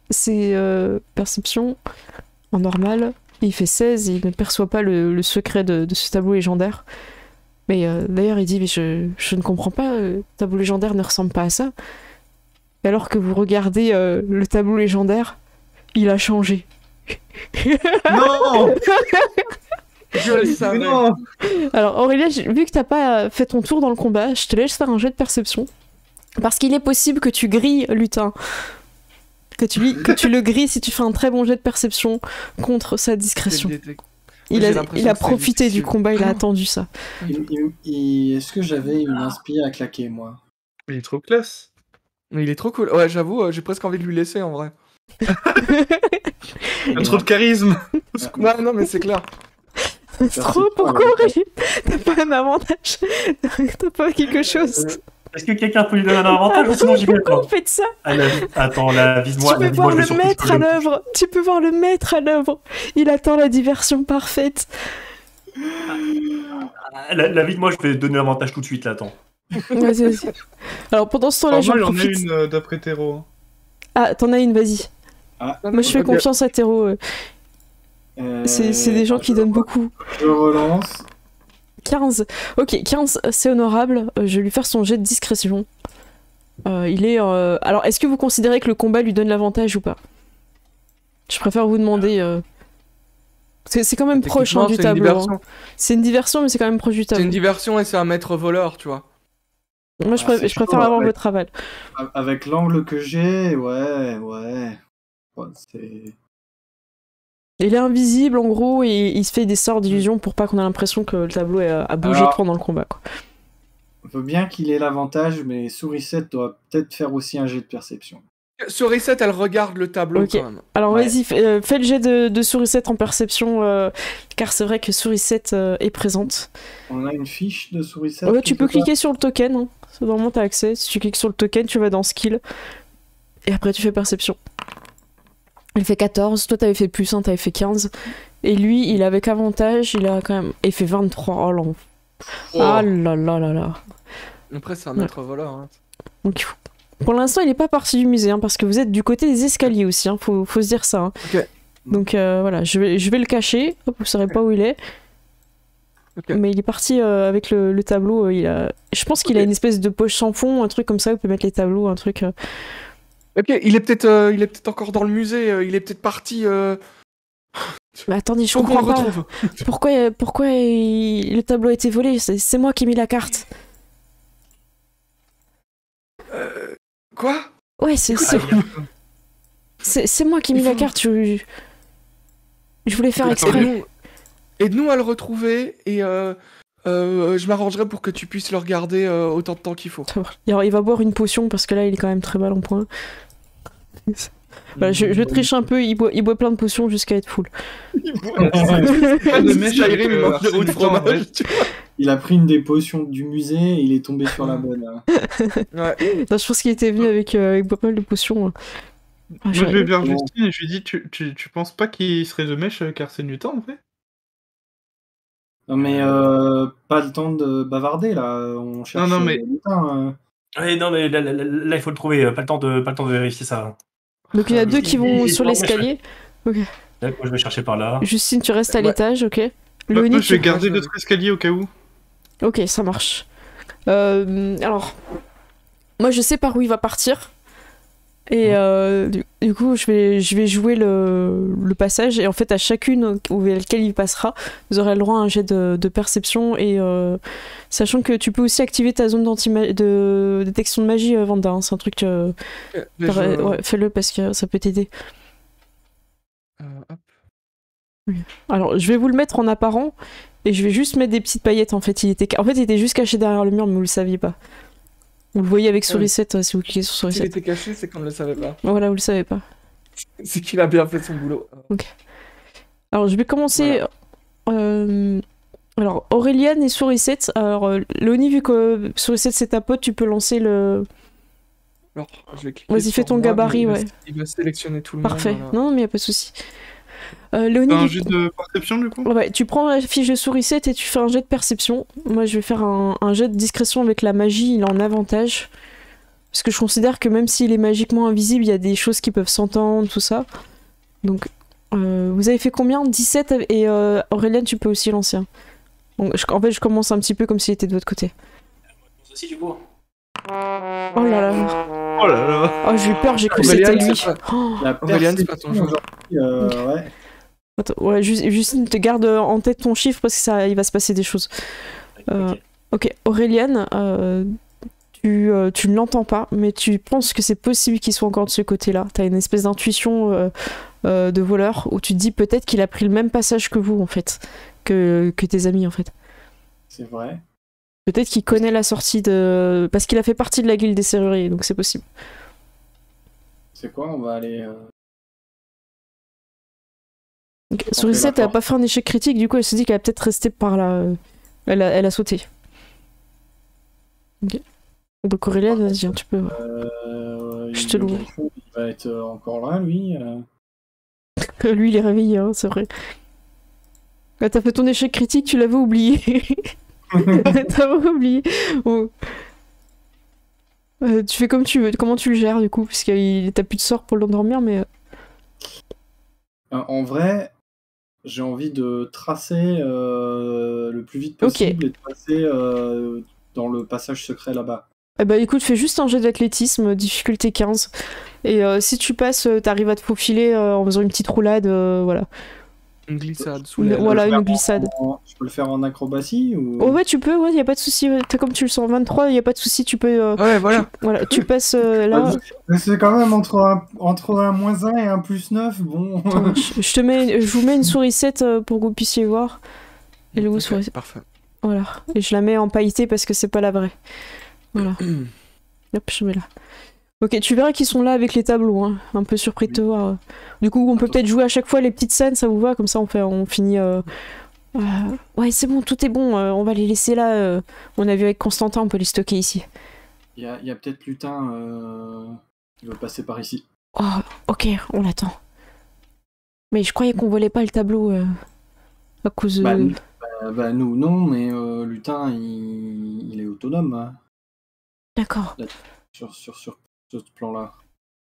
C'est perception en normal. Il fait 16, il ne perçoit pas le secret de ce tableau légendaire. Mais d'ailleurs il dit, mais je ne comprends pas, le tableau légendaire ne ressemble pas à ça. Et alors que vous regardez le tableau légendaire, il a changé. Non. Je le savais. Mais non. Alors Aurélia, vu que t'as pas fait ton tour dans le combat, je te laisse faire un jet de perception. Parce qu'il est possible que tu grilles Lutin. Que tu le grilles si tu fais un très bon jet de perception contre sa discrétion. Il J'ai a l'impression que c'est profité du difficile. combat, il a attendu ça. Est-ce que j'avais une inspi à claquer, moi? Il est trop classe. Mais il est trop cool. Ouais, j'avoue, j'ai presque envie de lui laisser en vrai. Il a trop de charisme. Ouais, non, mais c'est clair. C'est trop, pourquoi Aurélie? T'as pas un avantage? T'as pas quelque chose? Est-ce que quelqu'un peut lui donner un avantage ou sinon j'y vais Pourquoi pas? on fait ça? Ah, attends, la vise-moi. Tu peux voir le maître à l'œuvre. Tu peux voir le maître à l'œuvre. Il attend la diversion parfaite. La vise-moi, je vais donner l'avantage tout de suite là, attends. Vas-y. Alors pendant ce temps-là, Alors, j'en moi, j'en ai profite. une d'après Théro. Hein. Ah, t'en as une, vas-y. Moi, je fais Ok. confiance à Théro. C'est des gens qui donnent beaucoup. Je relance. 15. Ok, 15, c'est honorable. Je vais lui faire son jet de discrétion. Il est... Alors, est-ce que vous considérez que le combat lui donne l'avantage ou pas? Je préfère vous demander... C'est quand même proche hein, du Techniquement, c'est une tableau. diversion. Hein. C'est une diversion, mais c'est quand même proche du C'est une tableau. diversion et c'est un maître voleur, tu vois. Moi, je c'est préfère chaud, avoir ouais. votre aval. Avec l'angle que j'ai, ouais. Ouais, c'est... Il est invisible, en gros, et il se fait des sorts d'illusion pour pas qu'on ait l'impression que le tableau a bougé Alors- pendant le combat. Quoi. On veut bien qu'il ait l'avantage, mais Sourisette doit peut-être faire aussi un jet de perception. Sur Reset, elle regarde le tableau Ok. quand même. Alors Ouais. vas-y, fais le jet de Sourisette en perception, car c'est vrai que Sourisette est présente. On a une fiche de Sourisette. Ouais, tu peux quelque part cliquer sur le token, hein. Normalement t'as accès. Si tu cliques sur le token, tu vas dans skill. Et après tu fais perception. Il fait 14, toi t'avais fait plus 1, t'avais fait 15. Et lui, il est avec avantage, il a quand même... Il fait 23, oh là. Ah là là là là. Après, c'est un maître voleur. Hein. Donc, pour l'instant, il est pas parti du musée, hein, parce que vous êtes du côté des escaliers aussi, hein, faut se dire ça. Hein. Ok. Donc voilà, je vais le cacher, hop, vous saurez pas où il est. Ok. Mais il est parti avec le tableau, je pense qu'il a une espèce de poche sans fond, un truc comme ça, où il peut mettre les tableaux, un truc... Ok, il est peut-être encore dans le musée, il est peut-être parti. Mais attendez, je Faut qu'on comprends le pas. retrouve. Pourquoi le tableau a été volé? C'est moi qui ai mis la carte. Quoi? Ouais, c'est moi qui ai mis Il la faut- carte, je voulais faire Attends, exprès. Aide-nous à le retrouver et je m'arrangerai pour que tu puisses le regarder autant de temps qu'il faut. Alors, il va boire une potion parce que là il est quand même très mal en point. Voilà, je triche un peu, il boit plein de potions jusqu'à être full. Pas de mèche avec Skyrim, il mange des roues de Arsène Lupin, fromage. ouais. Tu vois. Il a pris une des potions du musée et il est tombé sur la bonne. Hein. Ouais. Non, je pense qu'il était venu avec pas mal de potions. Ah, Moi, je vais vers Bon. Justine et je lui dis tu penses pas qu'il serait de mèche avec Arsène Lupin en fait? Non mais pas le temps de bavarder là. On cherche. non, mais- Lutin, Ouais, non, mais là, il faut le trouver. Pas le temps de vérifier ça. Donc il y en a deux qui vont il- sur il- l'escalier. Là, moi, je vais chercher par là. Justine, tu restes à Ouais. l'étage, ok. Moi, Léonie, je vais tu... garder d'autres escaliers au cas où. Ok, ça marche. Alors, moi je sais par où il va partir. Et du coup, je vais jouer le passage. Et en fait, à chacune où laquelle il passera, vous aurez le droit à un jet de perception. Et sachant que tu peux aussi activer ta zone de détection de magie, Vanda. Hein, c'est un truc. Mais je- Ouais, fais-le parce que ça peut t'aider. hop. Alors, je vais vous le mettre en apparent. Et je vais juste mettre des petites paillettes. En fait, il était juste caché derrière le mur, mais vous le saviez pas. Vous le voyez avec Sourisette si vous cliquez sur S'il Sourisette. était caché, c'est qu'on ne le savait pas. Voilà, vous le savez pas. C'est qu'il a bien fait son boulot. Alors, je vais commencer. Alors, Aureliane et Sourisette. Alors, Léonie, vu que Sourisette c'est ta pote, tu peux lancer le. Alors, je vais cliquer Vas-y, sur fais ton moi, gabarit, il va- ouais. Il va sélectionner tout le Parfait. monde. voilà. Non, mais y a pas de souci. Léonie, T'as un jet de perception du coup? ouais, tu prends la fiche de sourisette et tu fais un jet de perception. Moi, je vais faire un jet de discrétion avec la magie, il est en avantage. Parce que je considère que même s'il est magiquement invisible, il y a des choses qui peuvent s'entendre, tout ça. Donc, vous avez fait combien? 17 et Aurélien, tu peux aussi lancer. Donc, en fait, je commence un petit peu comme s'il était de votre côté. Aussi, du coup. Oh là là. Oh là là. Oh, j'ai eu peur, j'ai cru que Aurélien, c'était lui. c'est pas- Oh. La Aurélien, c'est pas ton perception jour. aujourd'hui, ouais. Attends, ouais, Justine, te garde en tête ton chiffre parce que ça, il va se passer des choses. Ok. Ok, Aurélien, tu ne l'entends pas, mais tu penses que c'est possible qu'il soit encore de ce côté-là. T'as une espèce d'intuition de voleur où tu te dis peut-être qu'il a pris le même passage que vous, en fait, que tes amis, en fait. C'est vrai. Peut-être qu'il connaît la sortie de... Parce qu'il a fait partie de la guilde des serruriers, donc c'est possible. C'est quoi? On va aller. Ok, On Sourisette, fait la elle a pas fait un échec critique, du coup elle se dit qu'elle va peut-être rester par là. Elle a sauté. Ok. Donc Aurélien, vas-y, hein, tu peux... Je te le loue. griffon, il va être encore là, lui. Lui, il est réveillé, hein, c'est vrai. Ouais, t'as fait ton échec critique, tu l'avais oublié. T'avais oublié. Bon. Tu fais comme tu veux. Comment tu le gères, du coup? Parce que t'as plus de sort pour l'endormir, mais... En vrai, j'ai envie de tracer le plus vite possible et de passer dans le passage secret là-bas. Eh bah écoute, fais juste un jet d'athlétisme, difficulté 15. Et si tu passes, t'arrives à te faufiler en faisant une petite roulade, voilà. Une glissade sous Une- l'aile. voilà, Je peux le une faire glissade. Je peux le faire en acrobatie ou... Oh ouais, tu peux, ouais, y a pas de souci. Ouais. T'as comme tu le sens, 23, y a pas de souci, tu peux... Ouais, voilà. Voilà, tu passes là... Mais c'est quand même entre un -1 et un +9, bon... Attends, je vous mets une sourisette pour que vous puissiez voir. Elle est où, Ok, sourisette? parfait. Voilà. Et je la mets en pailleté parce que c'est pas la vraie. Voilà. Hop, je mets là. Ok, tu verras qu'ils sont là avec les tableaux, hein. Un peu surpris de te voir. Du coup, on peut peut-être jouer à chaque fois les petites scènes, ça vous va? Comme ça, on finit... Ouais, c'est bon, tout est bon. On va les laisser là. On a vu avec Constantin, on peut les stocker ici. Il y a peut-être Lutin qui veut passer par ici. Oh, ok, on l'attend. Mais je croyais qu'on volait pas le tableau à cause de... Bah, nous, non, mais Lutin, il est autonome hein, D'accord. sur ce plan-là.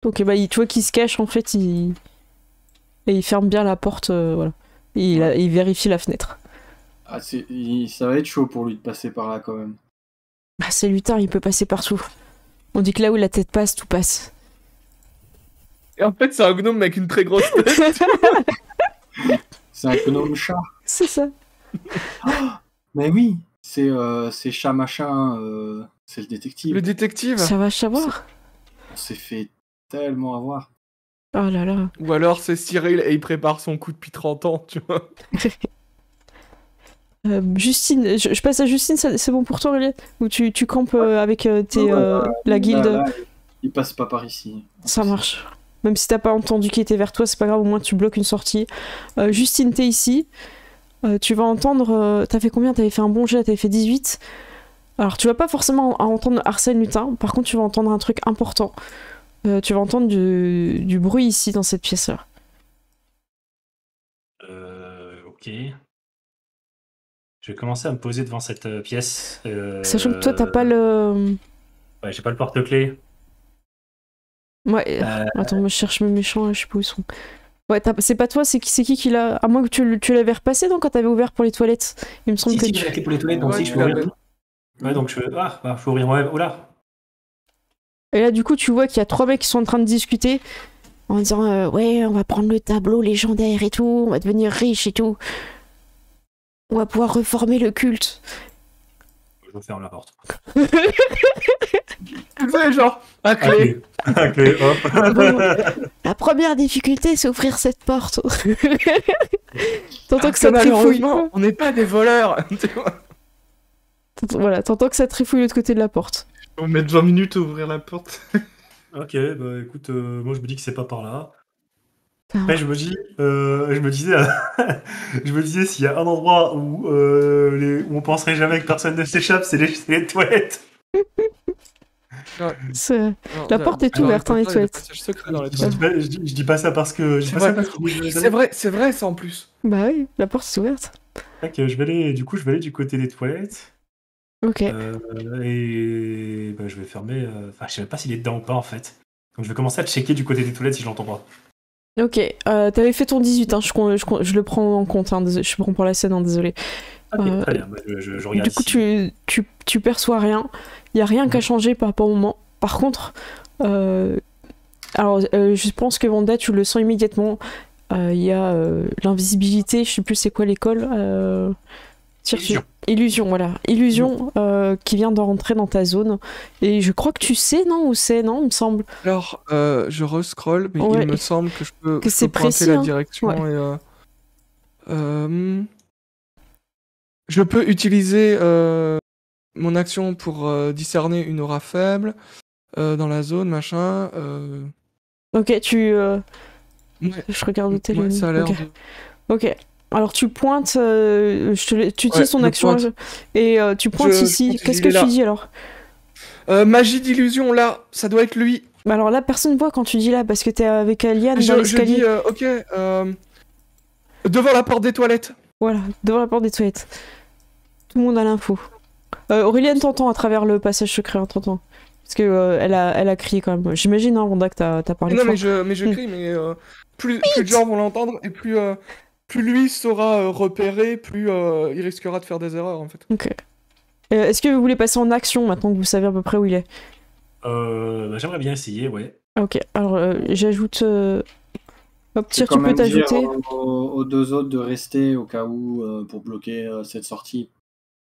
Ok, bah tu vois qu'il se cache en fait, et il ferme bien la porte, voilà. Et il vérifie la fenêtre. Ah, ça va être chaud pour lui de passer par là quand même. Bah c'est lutin, il peut passer partout. On dit que là où la tête passe, tout passe. Et en fait, c'est un gnome avec une très grosse tête. C'est un gnome chat. C'est ça. Mais oui, c'est chat machin, c'est le détective. Le détective. Ça va savoir. On s'est fait tellement avoir. Oh là là. Ou alors c'est Cyril et il prépare son coup depuis 30 ans, tu vois. Justine, je passe à Justine, c'est bon pour toi, Aurélien? Ou tu campes avec la guilde? Là, il passe pas par ici. Ça marche. Même si t'as pas entendu qui était vers toi, c'est pas grave, au moins tu bloques une sortie. Justine, t'es ici. Tu vas entendre... t'as fait combien? T'avais fait un bon jet, t'avais fait 18. Alors tu vas pas forcément entendre Arsène Lutin, par contre tu vas entendre un truc important. Tu vas entendre du bruit ici, dans cette pièce-là. Ok. Je vais commencer à me poser devant cette pièce. Sachant que toi, t'as pas le... Ouais, j'ai pas le porte-clés. Ouais, attends, moi je cherche mes méchants, je sais pas où ils sont. Ouais, c'est pas toi, c'est qui l'a... À moins que tu l'avais repassé, donc, quand t'avais ouvert pour les toilettes. Il me semble Si, que si, tu... j'ai la clé pour les toilettes, donc Ouais, si, tu je peux ouvrir. l'avais. Ouais, donc je peux... Ah, bah, faut ouvrir, ouais, oula. Et là, du coup, tu vois qu'il y a 3 mecs qui sont en train de discuter en disant ouais, on va prendre le tableau légendaire et tout, on va devenir riche et tout. On va pouvoir reformer le culte. Je ferme la porte. Tu sais, genre, à clé. À clé, hop. Bon, la première difficulté, c'est ouvrir cette porte. T'entends que ça trifouille. Malheureusement, on n'est pas des voleurs. Tu vois. Voilà, t'entends que ça trifouille de l'autre côté de la porte. On va mettre 20 minutes à ouvrir la porte. Ok, bah écoute, moi je me dis que c'est pas par là. Ah. Après, je me disais, je me disais s'il y a un endroit où on penserait jamais que personne ne s'échappe, c'est les toilettes. La porte est ouverte dans les toilettes. Je dis pas ça parce que... C'est vrai ça en plus. Bah oui, la porte est ouverte. Je vais aller du côté des toilettes. Ok. Et je vais fermer... Enfin, je sais même pas s'il est dedans ou pas, en fait. Donc je vais commencer à checker du côté des toilettes si je l'entends pas. Ok, t'avais fait ton 18, hein, je le prends en compte, hein, je prends pour la scène, hein, désolé. Ok, très bien, je regarde Du coup, ici. tu perçois rien, il y a rien qu'à changer par rapport au moment. Par contre, je pense que Vanda, tu le sens immédiatement, il y a l'invisibilité, je sais plus c'est quoi l'école. Illusion, voilà. Illusion qui vient de rentrer dans ta zone. Et je crois que tu sais, non? Ou c'est, non? Il me semble. Alors, je rescroll, mais Ouais. il me semble que je peux c'est pointer précis, la hein. direction Ouais. et... je peux utiliser mon action pour discerner une aura faible dans la zone, machin. Ok, Ouais. Je regarde le télé. Ouais, ça a l'air de... Ok. Alors tu pointes, tu utilises ton action pointe. et tu pointes ici. pointe, Qu'est-ce il que est là. tu dis alors? Magie d'illusion, là, ça doit être lui. Bah alors là, personne voit quand tu dis là parce que t'es avec Aliane dans Je l'escalier. dis, ok, devant la porte des toilettes. Voilà, devant la porte des toilettes. Tout le monde a l'info. Aureliane t'entend à travers le passage secret, hein, t'entends. Parce que elle a crié quand même. J'imagine, hein, Wanda, que t'as parlé Non, fort. mais je crie, mais plus de gens vont l'entendre et plus lui saura repérer, plus il risquera de faire des erreurs en fait. Ok. Est-ce que vous voulez passer en action maintenant que vous savez à peu près où il est? J'aimerais bien essayer, ouais. Ok, alors j'ajoute... Hop, Je vais Tyr, tu peux t'ajouter. aux deux autres de rester au cas où pour bloquer cette sortie.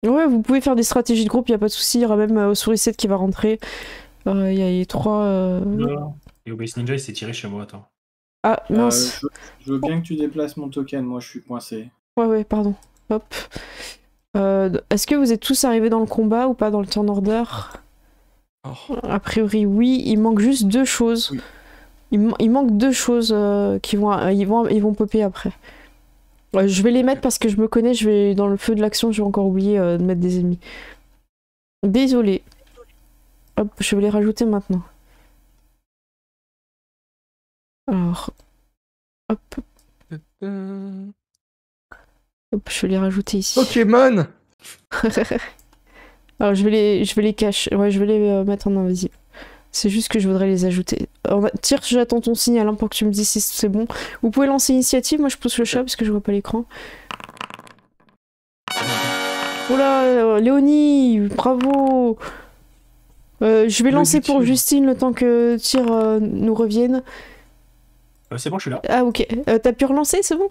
Ouais, vous pouvez faire des stratégies de groupe, y a pas de souci. Il y aura même Sourisette qui va rentrer. Il y a les trois... Et Obéis Ninja, il s'est tiré chez moi, attends. Ah, mince. Je veux bien que tu déplaces mon token, moi je suis coincé. Ouais, pardon. Hop. Est-ce que vous êtes tous arrivés dans le combat ou pas dans le turn order? A priori, oui. Il manque juste deux choses. Oui. Il manque deux choses qui ils vont popper après. Je vais les mettre parce que je me connais. Dans le feu de l'action, je vais encore oublier de mettre des ennemis. Désolé. Hop, je vais les rajouter maintenant. Alors. Hop. Hop, je vais les rajouter ici. Pokémon. Alors je vais les cacher. Ouais, je vais les mettre en invisible. C'est juste que je voudrais les ajouter. Tyr, j'attends ton signal hein, pour que tu me dises si c'est bon. Vous pouvez lancer l'initiative, moi je pousse le chat parce que je vois pas l'écran. Oh là, Léonie, bravo. Je vais lancer pour Justine le temps que Tyr nous revienne. C'est bon, je suis là. Ah ok, t'as pu relancer, c'est bon?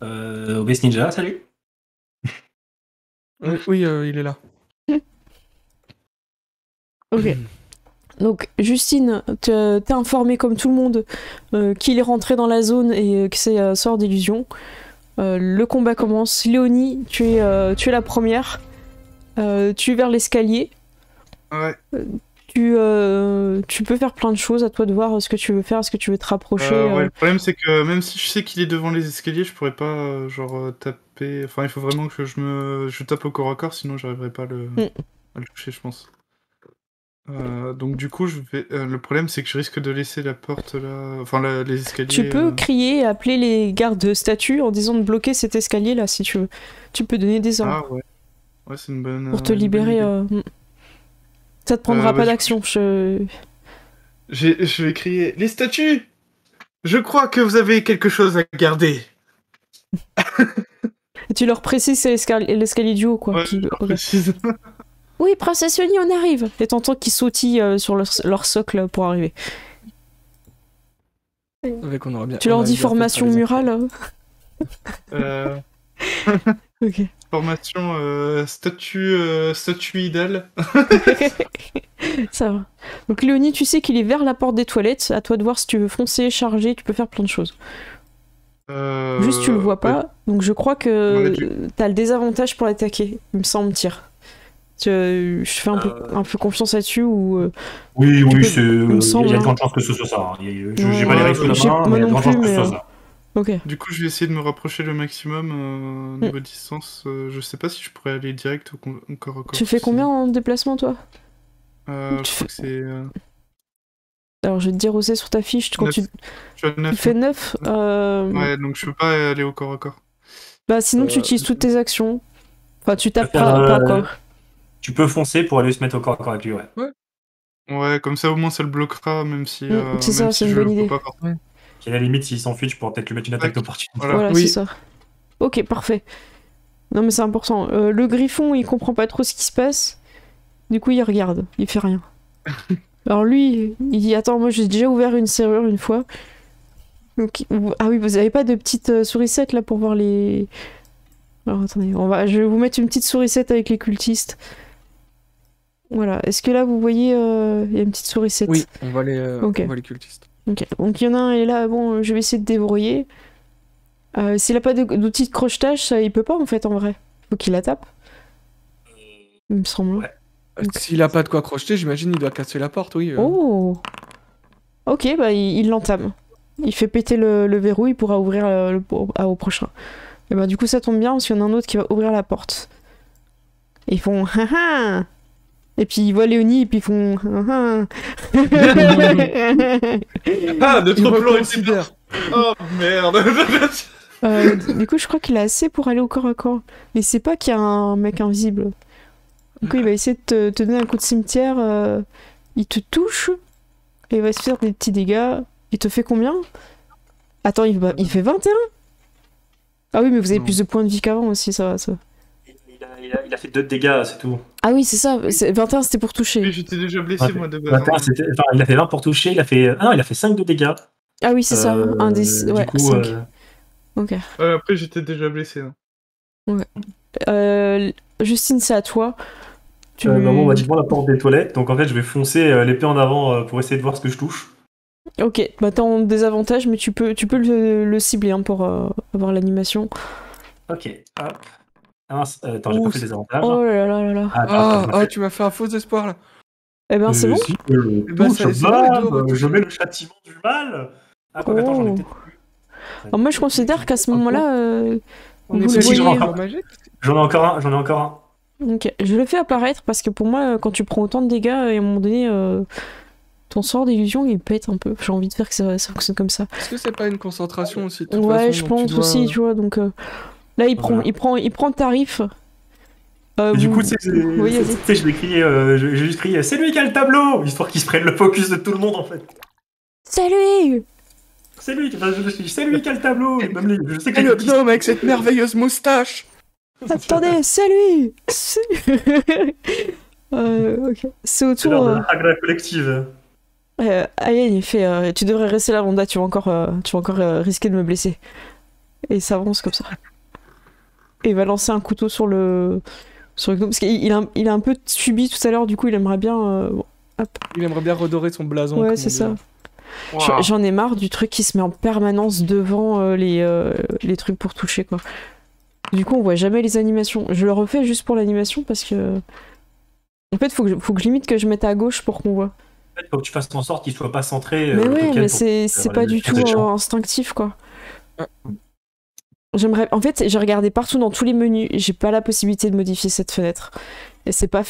Obéis Ninja, salut. Oui, il est là. Ok. Donc Justine, t'es informée comme tout le monde qu'il est rentré dans la zone et que c'est un sort d'illusion. Le combat commence. Léonie, tu es la première. Tu es vers l'escalier. Ouais. Tu peux faire plein de choses, à toi de voir ce que tu veux faire, est-ce que tu veux te rapprocher. Ouais, le problème c'est que même si je sais qu'il est devant les escaliers, je pourrais pas taper. Enfin, il faut vraiment que je tape au corps à corps, sinon j'arriverai pas à le toucher, je pense. Donc du coup, le problème c'est que je risque de laisser la porte là, enfin les escaliers. Tu peux crier, appeler les gardes statues en disant de bloquer cet escalier là si tu veux. Tu peux donner des ordres. Ah ouais. Ouais, c'est une bonne. Pour te libérer. Ça te prendra pas d'action. Je vais crier les statues. Je crois que vous avez quelque chose à garder. Tu leur précises c'est l'escalier du haut quoi. Ouais, je leur précise. Oui, Princesse Yoni, on arrive. Et t'entends qu'ils sautillent sur leur socle pour arriver. Tu leur dis formation murale. Ok. Formation statuidale. Ça va. Donc Léonie, tu sais qu'il est vers la porte des toilettes. À toi de voir si tu veux foncer, charger, tu peux faire plein de choses. Juste tu le vois pas. Donc je crois que t'as le désavantage pour l'attaquer. Il me semble, Tyr. Je fais un peu confiance là-dessus ou. Oui, il y a de grandes chances que ce soit ça. J'ai pas les règles sous la main, mais il y a de grandes chances que ce soit ça. Ok. Du coup, je vais essayer de me rapprocher le maximum niveau distance. Je sais pas si je pourrais aller direct au corps à corps. Tu fais combien en déplacement, toi? Je crois que c'est... Alors je vais te dire où c'est sur ta fiche. Quand 9. tu Je suis à 9. fais 9, Ouais, donc je peux pas aller au corps à corps. bah sinon tu utilises toutes tes actions. Enfin, tu tapes faire, pas quoi. Tu peux foncer pour aller se mettre au corps à corps avec lui, ouais. Ouais, comme ça au moins ça le bloquera, même si, c'est ça, même c'est si une je bonne peux idée. pas forcément. Et à la limite, s'il s'enfuit, je pourrais peut-être lui mettre une attaque d'opportunité. Voilà. Voilà, c'est ça. Ok, parfait. Non mais c'est important. Le griffon, il comprend pas trop ce qui se passe. Du coup, il regarde, il fait rien. Alors lui, il dit attends, moi j'ai déjà ouvert une serrure une fois. Donc, ah oui, vous avez pas de petite sourisette là pour voir les... Alors attendez, je vais vous mettre une petite sourisette avec les cultistes. Voilà, est-ce que là vous voyez, il y a une petite sourisette? Oui, on voit les cultistes. Ok, donc il y en a un, il est là, bon, je vais essayer de débrouiller. S'il a pas d'outil de crochetage, ça, il peut pas en fait en vrai. Faut qu'il la tape. Il me semble. Ouais. S'il a pas de quoi crocheter, j'imagine il doit casser la porte, oui. Oh. Ok, bah il l'entame. Il fait péter le verrou, il pourra ouvrir au prochain. Et bah du coup ça tombe bien parce qu'il y en a un autre qui va ouvrir la porte. Et ils font haha. Et puis ils voient Léonie et puis ils font haha. Ah, de trop long, considère. Oh merde. Du coup je crois qu'il a assez pour aller au corps à corps. Mais c'est pas qu'il y a un mec invisible. Du coup il va essayer de te donner un coup de cimetière. Il te touche. Et il va se faire des petits dégâts. Il te fait combien? Attends, il fait 21? Ah oui, mais vous avez plus de points de vie qu'avant aussi, ça va, ça. Il a fait 2 dégâts, c'est tout. Ah oui, c'est ça, 21 c'était pour toucher. Oui, j'étais déjà blessé, moi, de base. Enfin, il a fait 20 pour toucher, il a fait 5 de dégâts. Ah oui, c'est ça, un des... Ouais, du coup, 5. Ok. Après, j'étais déjà blessé. Hein. Ouais. Justine, c'est à toi. Bon, on va devant la porte des toilettes, donc en fait, je vais foncer l'épée en avant pour essayer de voir ce que je touche. Ok, bah t'as un désavantage, mais tu peux le cibler hein, pour avoir l'animation. Ok, hop. Ah mince, attends, j'ai pas fait des avantages. Oh là là là là. Ah, tu m'as fait un faux espoir là. Eh ben c'est bon. Si, je mets le châtiment du mal. Ah, quoi, attends, j'en ai peut-être plus. Alors moi je considère qu'à ce moment-là, On vous est le sur voyez... magique. J'en ai encore un. Ok, je le fais apparaître parce que pour moi, quand tu prends autant de dégâts, et à un moment donné, ton sort d'illusion il pète un peu. J'ai envie de faire que ça fonctionne comme ça. Est-ce que c'est pas une concentration aussi de toute Ouais, façon, je donc pense aussi, tu vois. Donc là, il prend le tarif. Et du coup, tu sais, je vais crier, j'ai juste crié, c'est lui qui a le tableau, histoire qu'il se prenne le focus de tout le monde en fait. C'est lui. C'est lui qui a le tableau. Même lui, je sais que le gnome avec cette merveilleuse moustache. Attendez, c'est lui. Ok. C'est c'est l'heure autour. de la hagra collective. Ayen, il fait tu devrais rester là, Wanda, tu vas encore risquer de me blesser. Et il s'avance comme ça. Et il va lancer un couteau sur le gnome. Parce qu'il a un peu subi tout à l'heure, du coup, il aimerait bien. Hop. Il aimerait bien redorer son blason. Ouais, c'est ça. Wow. J'en ai marre du truc qui se met en permanence devant les trucs pour toucher, quoi. Du coup, on voit jamais les animations. Je le refais juste pour l'animation parce que. En fait, faut que je limite que je mette à gauche pour qu'on voit. En fait, faut que tu fasses en sorte qu'il soit pas centré. Mais ouais, mais c'est pas du tout instinctif, quoi. J'aimerais. En fait, j'ai regardé partout dans tous les menus. J'ai pas la possibilité de modifier cette fenêtre. Et c'est pas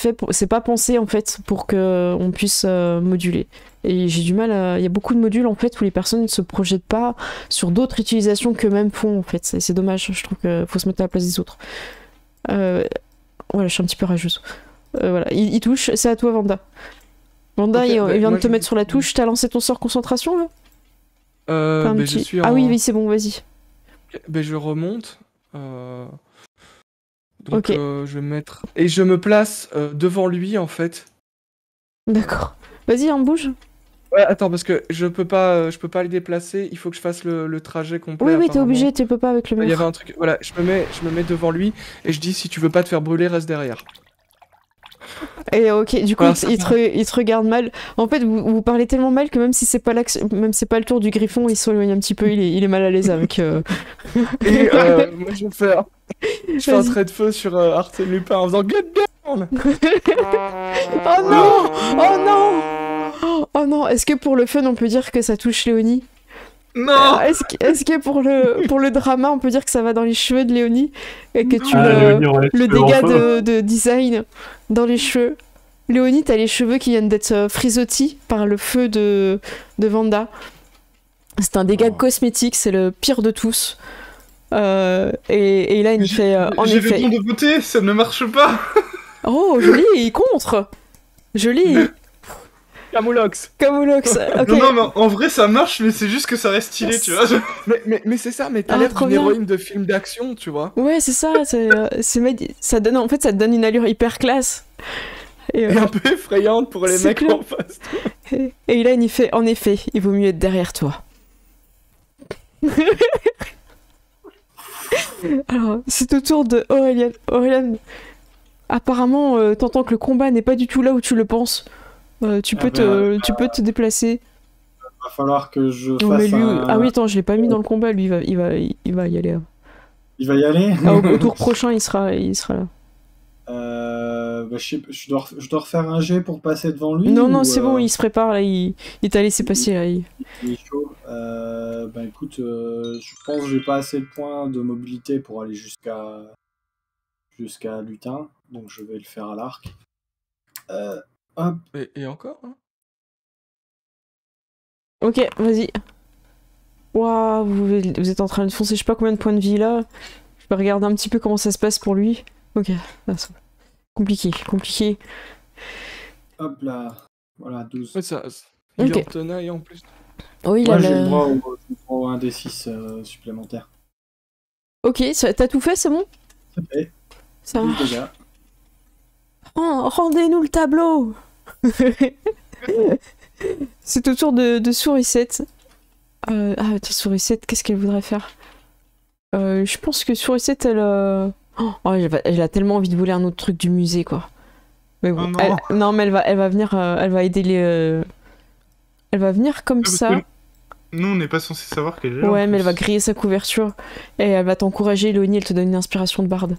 pensé en fait pour que on puisse moduler. Et j'ai du mal à. Il y a beaucoup de modules en fait où les personnes ne se projettent pas sur d'autres utilisations qu'eux-mêmes font en fait. C'est dommage. Je trouve qu'il faut se mettre à la place des autres. Voilà, je suis un petit peu rageuse. Voilà, il touche. C'est à toi, Wanda. Wanda, okay, il vient de te mettre sur la touche. T'as lancé ton sort concentration là je suis Ah oui, c'est bon, vas-y. Okay, je remonte. Donc je vais mettre... Et je me place devant lui, en fait. D'accord. Vas-y, on bouge. Ouais, attends, parce que je peux pas le déplacer. Il faut que je fasse le trajet complet. Oui, t'es obligé, tu peux pas avec le mur. Il y avait un truc... Voilà, je me mets devant lui et je dis, si tu veux pas te faire brûler, reste derrière. Et ok, du coup, il te regarde mal. En fait, vous parlez tellement mal que même si c'est pas le tour du griffon, il s'éloigne un petit peu, il est mal à l'aise avec... Et moi, je fais un trait de feu sur Arsène Lupin en faisant « Get down !» Oh non! Oh non! Oh non! Est-ce que pour le fun, on peut dire que ça touche Léonie? Non! Est-ce que pour le drama, on peut dire que ça va dans les cheveux de Léonie et que tu le dégât de design dans les cheveux? Léonie, t'as les cheveux qui viennent d'être frisottis par le feu de Vanda. C'est un dégât cosmétique, c'est le pire de tous. Et là, il fait en J'ai effet. le don de beauté, ça ne marche pas. Oh, joli, il contre. Joli. Camoulox. Camoulox. Ok. Non, mais en vrai, ça marche, mais c'est juste que ça reste stylé, tu vois. Mais c'est ça, mais t'as Ah, l'air trop d'une bien. héroïne de film d'action, tu vois. Ouais, c'est ça. Ça donne, en fait, ça te donne une allure hyper classe. Et, Et un peu effrayante pour les c'est mecs clair. en face. et là, il fait en effet, il vaut mieux être derrière toi. Alors, c'est au tour de Aurélien. Aurélien, apparemment, t'entends que le combat n'est pas du tout là où tu le penses. Tu peux te déplacer. Va falloir que je Non, mais fasse lui... un... Ah oui, attends, je l'ai pas mis dans le combat, lui, il va y aller. Il va y aller. Ah, au tour prochain, il sera là. Bah, je dois refaire un jet pour passer devant lui. Non, ou, c'est bon, il se prépare, là, il t'a laissé passer, là. il est chaud. Bah écoute, je pense que j'ai pas assez de points de mobilité pour aller jusqu'à Lutin, donc je vais le faire à l'arc. Hop. Et encore, hein. Ok, vas-y. Waouh, vous êtes en train de foncer, je sais pas combien de points de vie, là. Je vais regarder un petit peu comment ça se passe pour lui. Ok, là, c'est compliqué. Hop là. Voilà, 12. Ouais, il Ok. est en tenaille en plus. Oh, il Moi, a j'ai la- le droit au 1 des 6 supplémentaire. Ok, t'as tout fait, c'est bon? Ça fait Ça 12 marche. dégâts. Oh, rendez-nous le tableau. C'est au tour de Sourisette. Attends, Sourisette, qu'est-ce qu'elle voudrait faire? Je pense que Sourisette, elle... elle a tellement envie de voler un autre truc du musée, quoi. Mais bon, Oh non. non, mais elle va venir, elle va aider les... Elle va venir comme Parce ça. que nous, on n'est pas censé savoir qu'elle est là. Ouais, en mais elle plus. va griller sa couverture. Et elle va t'encourager, Léonie, elle te donne une inspiration de barde.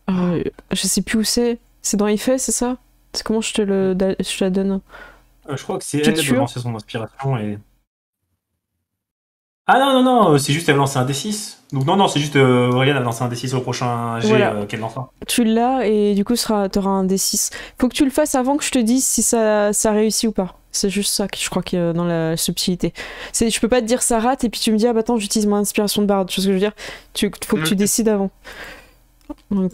Je sais plus où c'est. C'est dans Effet, c'est ça? C'est comment je te la donne? Je crois que c'est Tu elle te qui jures doit lancer son inspiration et. Ah non, c'est juste elle lance un D6. Donc non, c'est juste Aurélien a lancé un D6 au prochain jet Voilà. qu'elle lancera. Tu l'as et du coup t'auras un D6. Faut que tu le fasses avant que je te dise si ça réussit ou pas. C'est juste ça que je crois qu'il y a dans la subtilité. Je peux pas te dire ça rate et puis tu me dis ah bah attends j'utilise mon inspiration de barde. Tu vois ce que je veux dire? Faut que tu Ok. décides avant. Donc,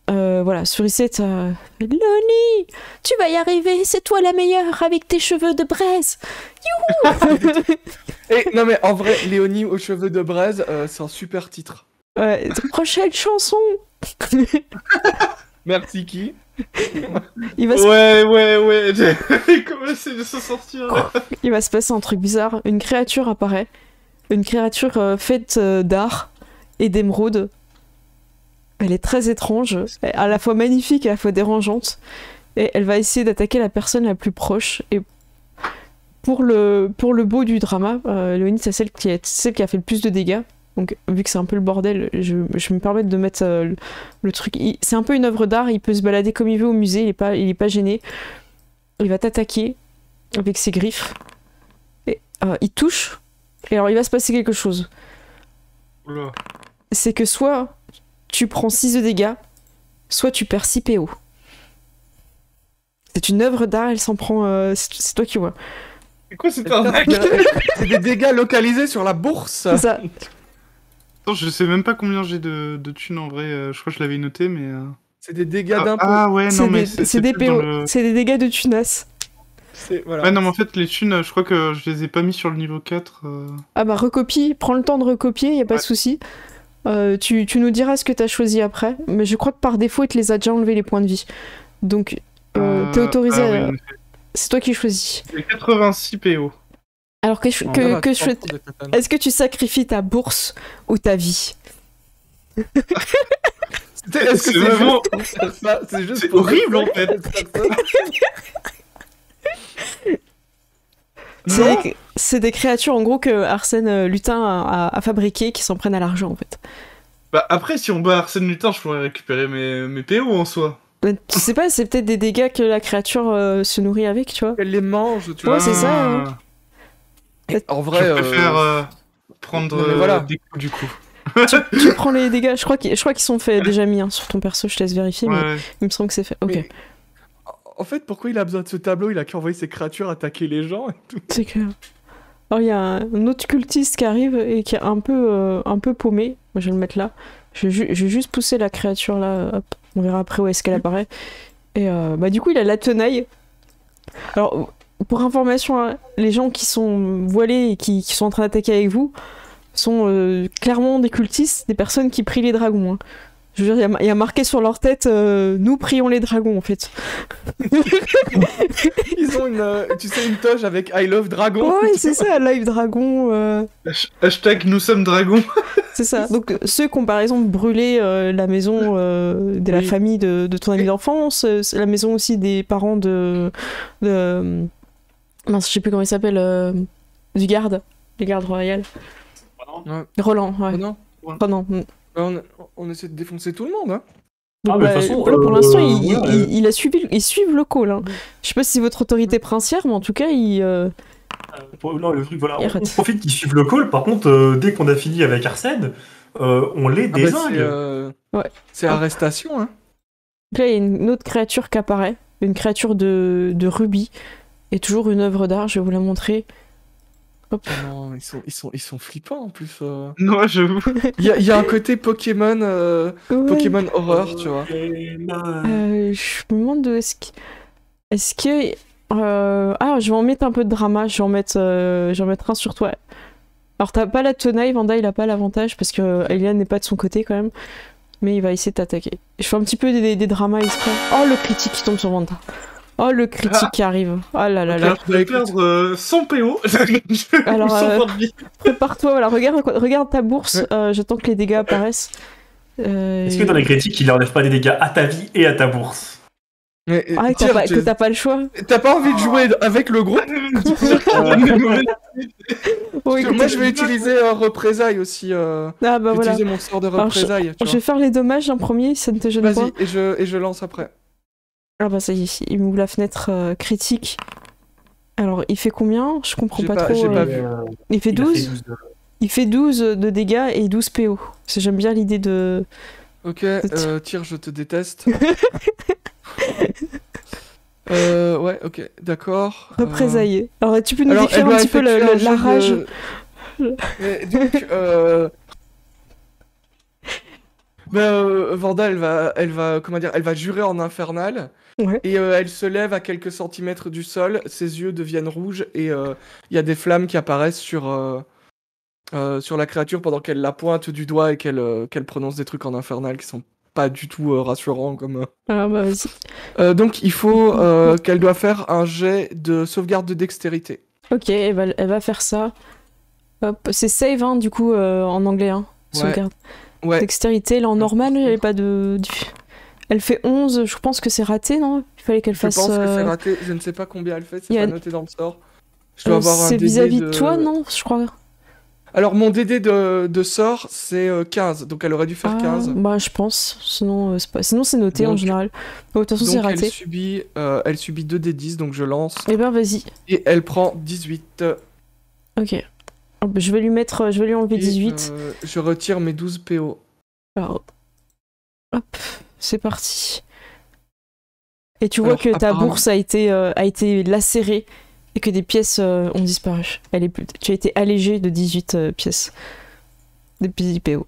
voilà, Sourisette, Loni, tu vas y arriver, c'est toi la meilleure avec tes cheveux de braise. Et non, mais en vrai, Léonie aux cheveux de braise, c'est un super titre. Ouais, prochaine chanson. Merci qui? Il va, Ouais. Comment essayer de s'en sortir là? il va se passer un truc bizarre. Une créature apparaît. Une créature faite d'art et d'émeraude. Elle est très étrange, à la fois magnifique et à la fois dérangeante. Et elle va essayer d'attaquer la personne la plus proche. Et pour le beau du drama, Léonie, c'est celle qui a fait le plus de dégâts. Donc, vu que c'est un peu le bordel, je me permets de mettre le truc. C'est un peu une œuvre d'art, il peut se balader comme il veut au musée, il est pas gêné. Il va t'attaquer avec ses griffes. Et, il touche. Et alors, il va se passer quelque chose. Oula. C'est que soit tu prends 6 de dégâts, soit tu perds 6 PO. C'est une œuvre d'art, elle s'en prend. C'est toi qui vois. C'est quoi cette arnaque? C'est des dégâts localisés sur la bourse. C'est ça. Attends, je sais même pas combien j'ai de thunes en vrai. Je crois que je l'avais noté, mais. C'est des dégâts d'impôt. Ouais, non, mais C'est des plus dans PO. le- C'est des dégâts de tunas. Voilà. Ouais, non, mais en fait, les thunes, je crois que je les ai pas mis sur le niveau 4. Ah bah recopie, prends le temps de recopier, y a pas de souci. Tu nous diras ce que t'as choisi après, mais je crois que par défaut il te les a déjà enlevé les points de vie. Donc t'es autorisé oui, à... en effet. C'est toi qui choisis. J'ai 86 PO. Alors Ça va, tu t'en fous de ta tonne. est-ce que tu sacrifies ta bourse ou ta vie? Est-ce que C'est c'est vraiment- juste pour faire ça? C'est juste C'est pour horrible, en fait. C'est des créatures en gros que Arsène Lutin a fabriquées qui s'en prennent à l'argent en fait. Bah, après, si on bat Arsène Lupin, je pourrais récupérer mes PO en soi. Mais tu sais pas, c'est peut-être des dégâts que la créature se nourrit avec, tu vois. Elle les mange, tu Ouais, vois. c'est ça, hein. En Je vrai, préfère prendre non, mais voilà. des coups du coup. Tu prends les dégâts, je crois qu'ils sont faits déjà mis hein, sur ton perso, je te laisse vérifier, mais Ouais. il me semble que c'est fait. Ok. Mais- en fait, pourquoi il a besoin de ce tableau? Il a qu'à envoyer ses créatures attaquer les gens et tout. C'est clair. Alors il y a un autre cultiste qui arrive et qui est un peu paumé. Moi je vais le mettre là. Je vais juste pousser la créature là. Hop. On verra après où est-ce qu'elle apparaît. Et bah du coup il a la tenaille. Alors pour information, hein, les gens qui sont voilés et qui sont en train d'attaquer avec vous sont clairement des cultistes, des personnes qui prient les dragons. Hein. Je veux dire, il y a marqué sur leur tête nous prions les dragons en fait. Ils ont une toge avec I love dragon. Ouais, c'est ça, live dragon. Hashtag nous sommes dragons. C'est ça. Donc ceux qui ont par exemple brûlé la maison de la famille de ton ami d'enfance, la maison aussi des parents de mince, je sais plus comment il s'appelle, du garde, les gardes royales. Roland, ouais. Roland. On essaie de défoncer tout le monde, hein. Donc, de toute façon, pour l'instant, il a suivi, ils suivent le call. Hein. Je sais pas si c'est votre autorité princière, mais en tout cas, non, le truc, voilà, on profite qu'ils suivent le call. Par contre, dès qu'on a fini avec Arsène, on les désingue. C'est arrestation, hein. Donc là, il y a une autre créature qui apparaît, une créature de rubis, et toujours une œuvre d'art. Je vais vous la montrer. Hop. Oh non, ils sont flippants en plus. Non, j'avoue. Il y a un côté Pokémon, Pokémon horreur, tu vois. Je me demande de est-ce que ah, je vais en mettre un peu de drama. Je vais en mettre un sur toi. Alors t'as pas la tenaille, Vanda, il a pas l'avantage parce que Eliane n'est pas de son côté quand même. Mais il va essayer de t'attaquer. Je fais un petit peu des dramas exprès. Oh le critique qui tombe sur Vanda. Oh le critique qui arrive. Oh là là là. Je vais perdre 100 PO. Alors prépare-toi, voilà, regarde ta bourse. J'attends que les dégâts apparaissent. Est-ce que dans les critiques, il enlève pas des dégâts à ta vie et à ta bourse? Que t'as pas le choix. T'as pas envie de jouer avec le groupe? Moi je vais utiliser représailles aussi. Ah bah voilà. Utiliser mon sort de représailles. Je vais faire les dommages en premier, si ça ne te gêne pas. Vas-y, et je lance après. Ah bah ça y est, il m'ouvre la fenêtre critique. Alors il fait combien? Je comprends pas trop. J'ai pas vu. Il fait 12. Il fait 12 de dégâts et 12 PO. Parce que j'aime bien l'idée de... Ok, tire, je te déteste. Ouais, ok, d'accord. Représailles. Alors tu peux nous décrire un petit peu la rage Donc, Vanda, elle va jurer en infernal. Ouais. Et elle se lève à quelques centimètres du sol, ses yeux deviennent rouges et il y a des flammes qui apparaissent sur la créature pendant qu'elle la pointe du doigt et qu'elle prononce des trucs en infernal qui sont pas du tout rassurants comme. Ah bah vas-y. Donc il faut qu'elle doit faire un jet de sauvegarde de dextérité. Ok, elle va faire ça. Hop, c'est save hein, du coup en anglais hein. Sauvegarde. Ouais. Dextérité, là en normal, elle pas de. Elle fait 11, je pense que c'est raté, non? Il fallait qu'elle fasse. Je pense que c'est raté, je ne sais pas combien elle fait, c'est pas noté dans le sort. Je dois avoir un c'est DD vis-à-vis de toi, non? Je crois. Alors mon DD de sort, c'est 15, donc elle aurait dû faire 15. Bah je pense, sinon c'est noté donc, en général. De toute façon c'est raté. Elle subit 2d10, donc je lance. Eh ben vas-y. Et elle prend 18. Ok. Je vais lui enlever 18. Je retire mes 12 PO. Alors, hop, c'est parti. Et tu vois que ta bourse a été lacérée et que des pièces ont disparu. Tu as été allégé de 18 pièces. Des petits PO.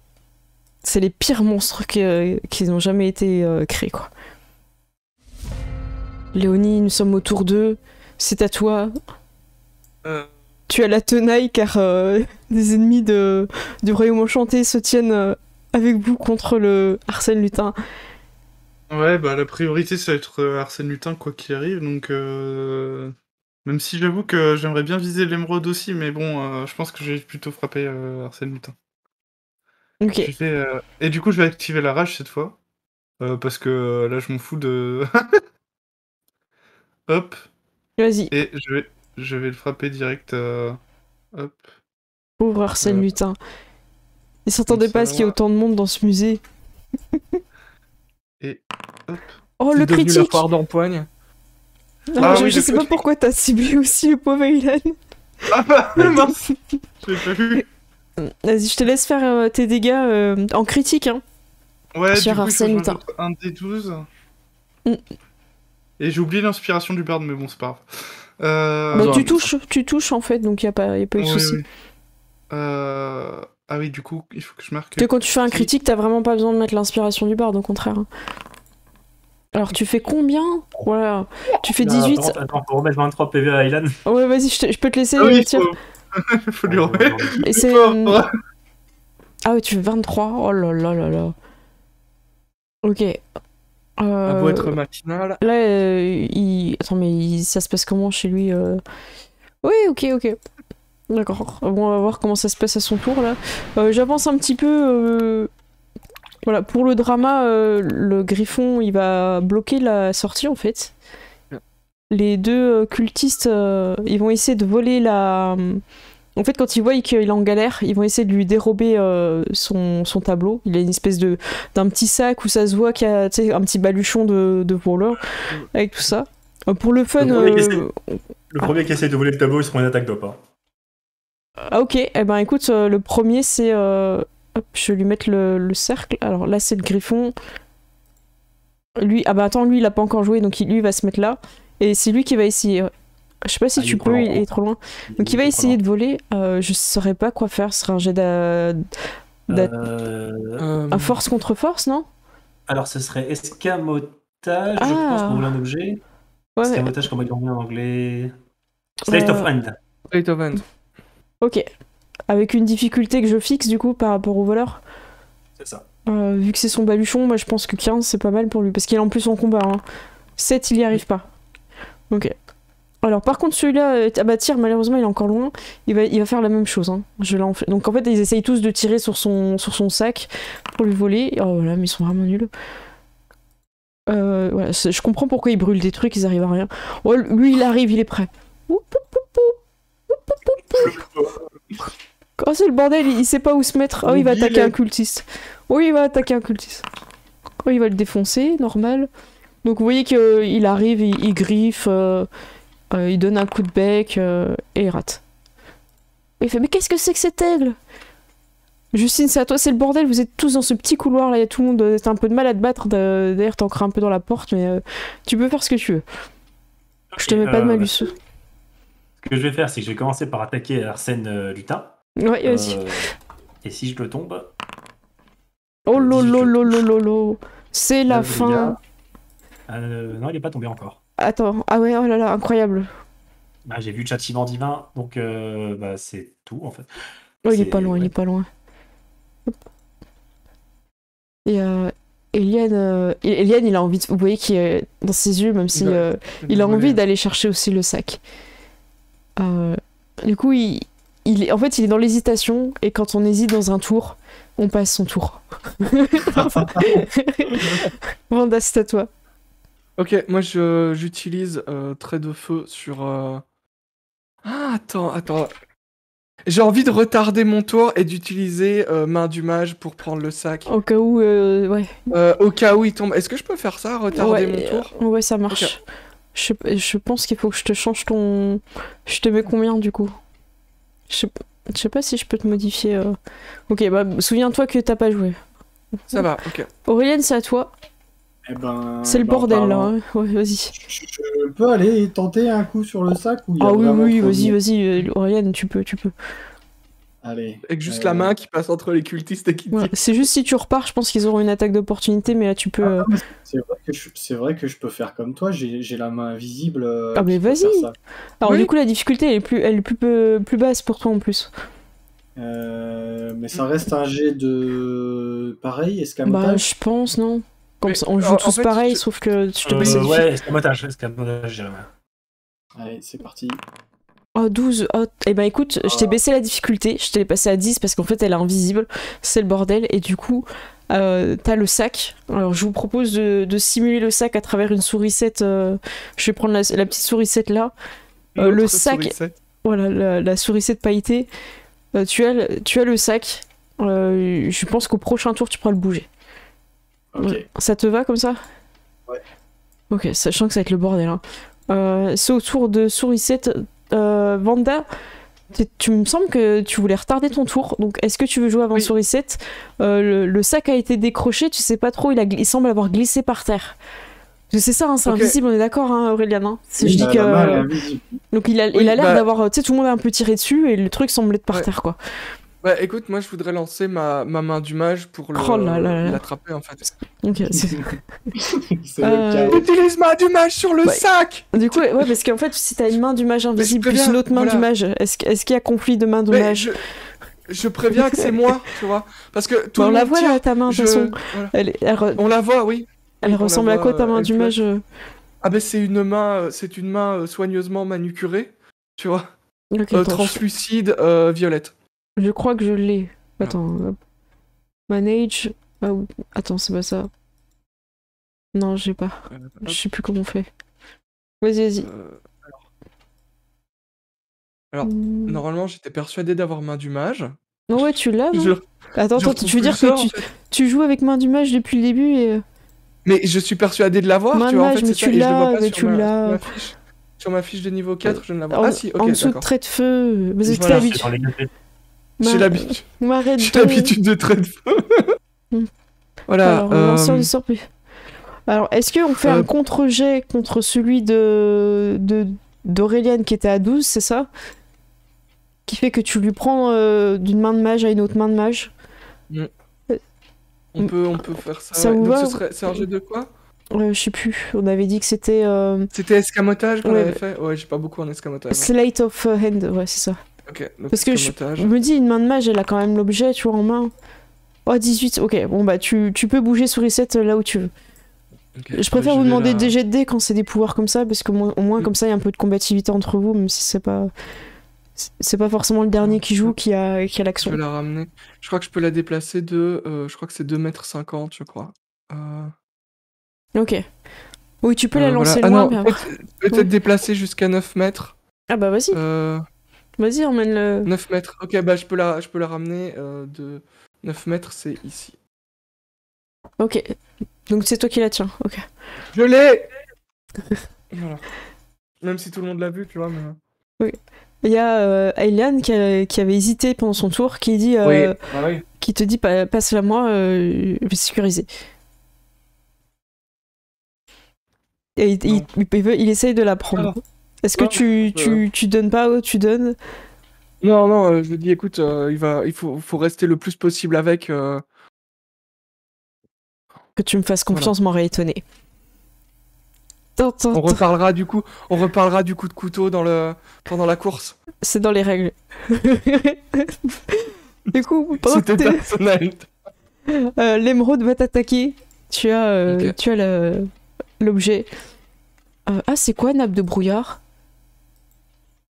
C'est les pires monstres qui n'ont jamais été créés, quoi. Léonie, nous sommes autour d'eux. C'est à toi. Tu as la tenaille car des ennemis du royaume enchanté se tiennent avec vous contre le Arsène Lupin. Ouais, bah la priorité ça va être Arsène Lupin quoi qu'il arrive, donc même si j'avoue que j'aimerais bien viser l'émeraude aussi, mais bon, je pense que je vais plutôt frapper Arsène Lupin. Ok. Et du coup je vais activer la rage cette fois, parce que là je m'en fous de... Hop. Vas-y. Et je vais le frapper direct. Hop. Pauvre Arsène Lupin. Il s'entendait pas à ce qu'il y ait autant de monde dans ce musée. Et hop. Oh le critique. La part d'empoigne. Je sais pas pourquoi t'as ciblé aussi le pauvre Aylan. Ah bah mince. J'ai pas vu. Vas-y, je te laisse faire tes dégâts en critique hein. Ouais, sur du coup, Arsène Lupin. Un D12. Et j'ai oublié l'inspiration du barde, mais bon, c'est pas grave. Bah, tu touches en fait, donc y a pas eu de souci. Oui. Ah oui, du coup, il faut que je marque. Que quand tu fais un critique, t'as vraiment pas besoin de mettre l'inspiration du barde, au contraire. Alors tu fais combien? Voilà, tu fais 18. Attends, faut remettre 23 PV à Aylan. Ouais, vas-y, je peux te laisser. Faut lui remettre. Et c'est. Ah ouais, tu fais 23. Oh là là là là. Ok. Ça doit être matinal. Là, attends, mais ça se passe comment chez lui Oui, ok. D'accord. Bon, on va voir comment ça se passe à son tour, là. J'avance un petit peu. Voilà, pour le drama, le griffon, il va bloquer la sortie, en fait. Les deux cultistes, ils vont essayer de voler la... En fait, quand ils voient qu'il est en galère, ils vont essayer de lui dérober son tableau. Il a une espèce d'un petit sac où ça se voit qu'il y a un petit baluchon de voleur avec tout ça. Pour le fun... Le premier qui essaie de voler le tableau, il se prend une attaque d'op. Ah ok, eh ben écoute, le premier c'est... Hop, je vais lui mettre le cercle. Alors là c'est le griffon. Lui, ah bah attends, lui il a pas encore joué, donc lui il va se mettre là. Et c'est lui qui va essayer... Je sais pas si tu peux, il est trop loin. Donc il va essayer de voler. Je saurais pas quoi faire. Ce serait un jet à force contre force, non? Alors ce serait escamotage, je pense, pour voler un objet. Ouais, escamotage, comment il dit en anglais? Sleight of hand. Sleight of hand. Ok. Avec une difficulté que je fixe du coup par rapport au voleur. C'est ça. Vu que c'est son baluchon, moi je pense que 15 c'est pas mal pour lui. Parce qu'il est en plus en combat. 7 il y arrive pas. Ok. Alors par contre celui-là, ah bah tire, malheureusement il est encore loin, il va faire la même chose. Donc en fait ils essayent tous de tirer sur son sac pour lui voler. Oh voilà, mais ils sont vraiment nuls. Voilà, je comprends pourquoi ils brûlent des trucs, ils arrivent à rien. Oh, lui il arrive, il est prêt. Oh c'est le bordel, il sait pas où se mettre. Oh il va attaquer un cultiste. Oh il va attaquer un cultiste. Oh il va le défoncer, normal. Donc vous voyez qu'il arrive, il griffe... il donne un coup de bec et il rate. Il fait mais qu'est-ce que c'est que cet aigle? Justine, c'est à toi, c'est le bordel, vous êtes tous dans ce petit couloir là, il y a tout le monde, t'as un peu de mal à te battre, d'ailleurs t'ancres un peu dans la porte, mais tu peux faire ce que tu veux. Je te mets pas de malus. Ce que je vais faire, c'est que je vais commencer par attaquer Arsène Lutin. Ouais, vas-y. Et si je le tombe... Oh lolo, c'est la fin. Non, il est pas tombé encore. Attends, ah ouais, oh là là, incroyable. Bah, j'ai vu Châtiment Divin, donc c'est tout en fait. Oh, il est pas loin, il est pas loin. Hop. Et Eliane, il a envie de... Vous voyez qu'il est dans ses yeux, même si il a envie d'aller chercher aussi le sac. Du coup, en fait, il est dans l'hésitation, et quand on hésite dans un tour, on passe son tour. Vanda, c'est à toi. Ok, moi j'utilise trait de feu sur... Ah, attends. J'ai envie de retarder mon tour et d'utiliser main du mage pour prendre le sac. Au cas où, ouais. Au cas où il tombe. Est-ce que je peux faire ça, retarder mon tour? Ouais, ça marche. Okay. Je pense qu'il faut que je te change ton... Je te mets combien du coup? Je sais pas si je peux te modifier. Ok, bah souviens-toi que t'as pas joué. Ça va, ok. Aurélien, c'est à toi. Eh ben, c'est le bordel là, hein. Ouais, vas-y. Je peux aller tenter un coup sur le sac ou oui, vas-y, Aurélien, tu peux. Allez. Avec juste la main qui passe entre les cultistes et qui tire. C'est juste si tu repars, je pense qu'ils auront une attaque d'opportunité, mais là tu peux. C'est vrai que je peux faire comme toi, j'ai la main invisible. Ah, mais vas-y! Alors, du coup, la difficulté elle est plus basse pour toi en plus. Mais ça reste un jet de. Pareil, escamotage? Bah, je pense, non? Comme ça, on joue tous pareil, sauf que je te mets ça. Ouais, escamotage, j'irai. Allez, c'est parti. Oh, 12. Oh, eh ben écoute, je t'ai baissé la difficulté, je te l'ai passé à 10 parce qu'en fait elle est invisible, c'est le bordel, et du coup t'as le sac. Alors je vous propose de simuler le sac à travers une sourisette. Je vais prendre la petite sourisette là. Le sac, sourisette. Voilà, la sourisette pailletée. Tu as le sac. Je pense qu'au prochain tour tu pourras le bouger. Ok. Ça te va comme ça? Ouais. Ok, sachant que ça va être le bordel. C'est au tour de sourisette. Vanda, tu me semble que tu voulais retarder ton tour, donc est-ce que tu veux jouer avant sourisette? Le sac a été décroché, tu sais pas trop, il semble avoir glissé par terre. C'est ça, hein, c'est Ok. invisible, on est d'accord, hein, Aurélien. Hein. Oui, Je dis que. la main est invisible. Donc il a Oui, l'air bah- d'avoir. Tu sais, tout le monde a un peu tiré dessus et le truc semble être par Ouais. terre, quoi. Bah écoute, moi je voudrais lancer ma main du mage pour Oh là là là. l'attraper en fait. Donc, C'est Euh, le cas. Utilise main du mage sur le Ouais. sac. du coup, ouais, parce qu'en fait, si t'as une main du mage invisible je plus préviens, une autre main voilà. du mage, est-ce qu'il y a conflit de main de Mais mage? je préviens que c'est moi, tu vois. Parce que tout Bon, on le la monde voit tire, là, ta main, de toute façon. voilà. Elle On la voit, oui. elle Oui, on la ressemble à voit, quoi ta main elle du flotte. mage? Ah ben c'est une main, soigneusement manucurée, tu vois. Ok, attends, Translucide, violette. je crois que je l'ai. Attends, hop. Manage. Ah, attends, c'est pas ça. Non, j'ai pas. Je sais plus comment on fait. Vas-y. Alors, normalement, j'étais persuadé d'avoir main du mage. Oh ouais, tu l'as, non? Je- Attends, je tu veux dire retrouve que plus le sort, en fait. tu joues avec main du mage depuis le début et... Mais je suis persuadé de l'avoir, Main tu de vois, en mage, fait, mais c'est ça, tu et je le vois l'as, pas mais sur tu l'as. sur ma fiche de niveau 4, je ne la vois En, pas. Ah si, ok, en dessous de d'accord. trait de feu. Vas-y, Voilà, t'as C'est l'habitude. dans les gameplays. J'ai l'habitude. M'arrête J'ai de... l'habitude de trait de feu. Hmm. Voilà. Alors, lanceur du sort. Alors, est-ce qu'on fait un contre-jet contre celui d'Aurélien qui était à 12, c'est ça? Qui fait que tu lui prends d'une main de mage à une autre main de mage? On peut faire ça. Ça ouais. vous Donc va c'est un jeu de quoi? Je sais plus. On avait dit que c'était C'était escamotage qu'on Ouais, avait mais- fait? Ouais, j'ai pas beaucoup en escamotage. Slate of Hand. Ouais, c'est ça. Ok, donc Parce que escamotage. je me dis, une main de mage, elle a quand même l'objet, tu vois, en main. Oh, 18. Ok, bon, bah, tu peux bouger sur reset là où tu veux. Ok, Je préfère vous vais demander la- des jets de dés quand c'est des pouvoirs comme ça, parce que au moins, Mm. comme ça, il y a un peu de combativité entre vous, même si c'est pas forcément le dernier qui joue qui a Je l'action. vais la ramener. Je crois que je peux la déplacer de. Je crois que c'est 2,50 m, je crois. Ok. Oui, tu peux la Voilà. lancer Ah loin, non, mais après- peut-être Ouais. déplacer jusqu'à 9 mètres. Ah bah vas-y, 9 emmène-le. mètres. Ok, bah je peux la ramener de 9 mètres, c'est ici. Ok. Donc c'est toi qui la tiens, ok. Je l'ai. Voilà. Même si tout le monde l'a vu, tu vois. Mais... Il y a Aylan qui avait hésité pendant son tour, qui dit, Oui. Ah oui. qui te dit passe-la moi, je vais sécuriser. Et il essaye de la prendre. Est-ce que Non, tu donnes pas ou tu donnes? Non, je lui dis, écoute, il faut rester le plus possible avec. Que tu me fasses confiance m'aurait étonné. On reparlera du coup de couteau pendant la course. C'est dans les règles. Du coup, pendant que C'était t'es- personnel. l'émeraude va t'attaquer. Tu as, Ok. tu as l'objet. Ah, c'est quoi, nappe de brouillard?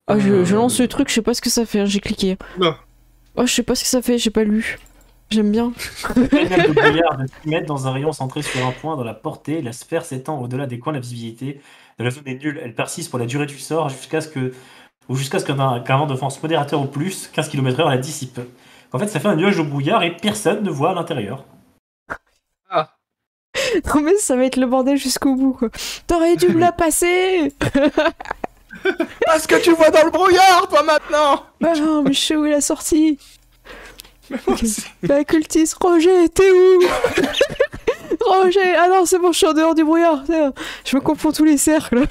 Ah, je lance le truc, je sais pas ce que ça fait, hein, j'ai cliqué. Oula. Oh, je sais pas ce que ça fait, j'ai pas lu. J'aime bien. Une nappe de brouillard de 6 mètres dans un rayon centré sur un point dans la portée. La sphère s'étend au-delà des coins de la visibilité. De la zone est nulle. Elle persiste pour la durée du sort jusqu'à ce qu'un vent de force modérateur ou plus, 15 km/h, la dissipe. En fait, ça fait un nuage de brouillard et personne ne voit à l'intérieur. Non, mais ça va être le bordel jusqu'au bout, quoi. T'aurais dû me la passer! Parce que tu vois dans le brouillard, toi, maintenant. Bah non, mais je sais où il a sorti. Mais moi aussi. La cultiste, Roger, t'es où? Roger! Ah non, c'est bon, je suis en dehors du brouillard. Je me confonds tous les cercles.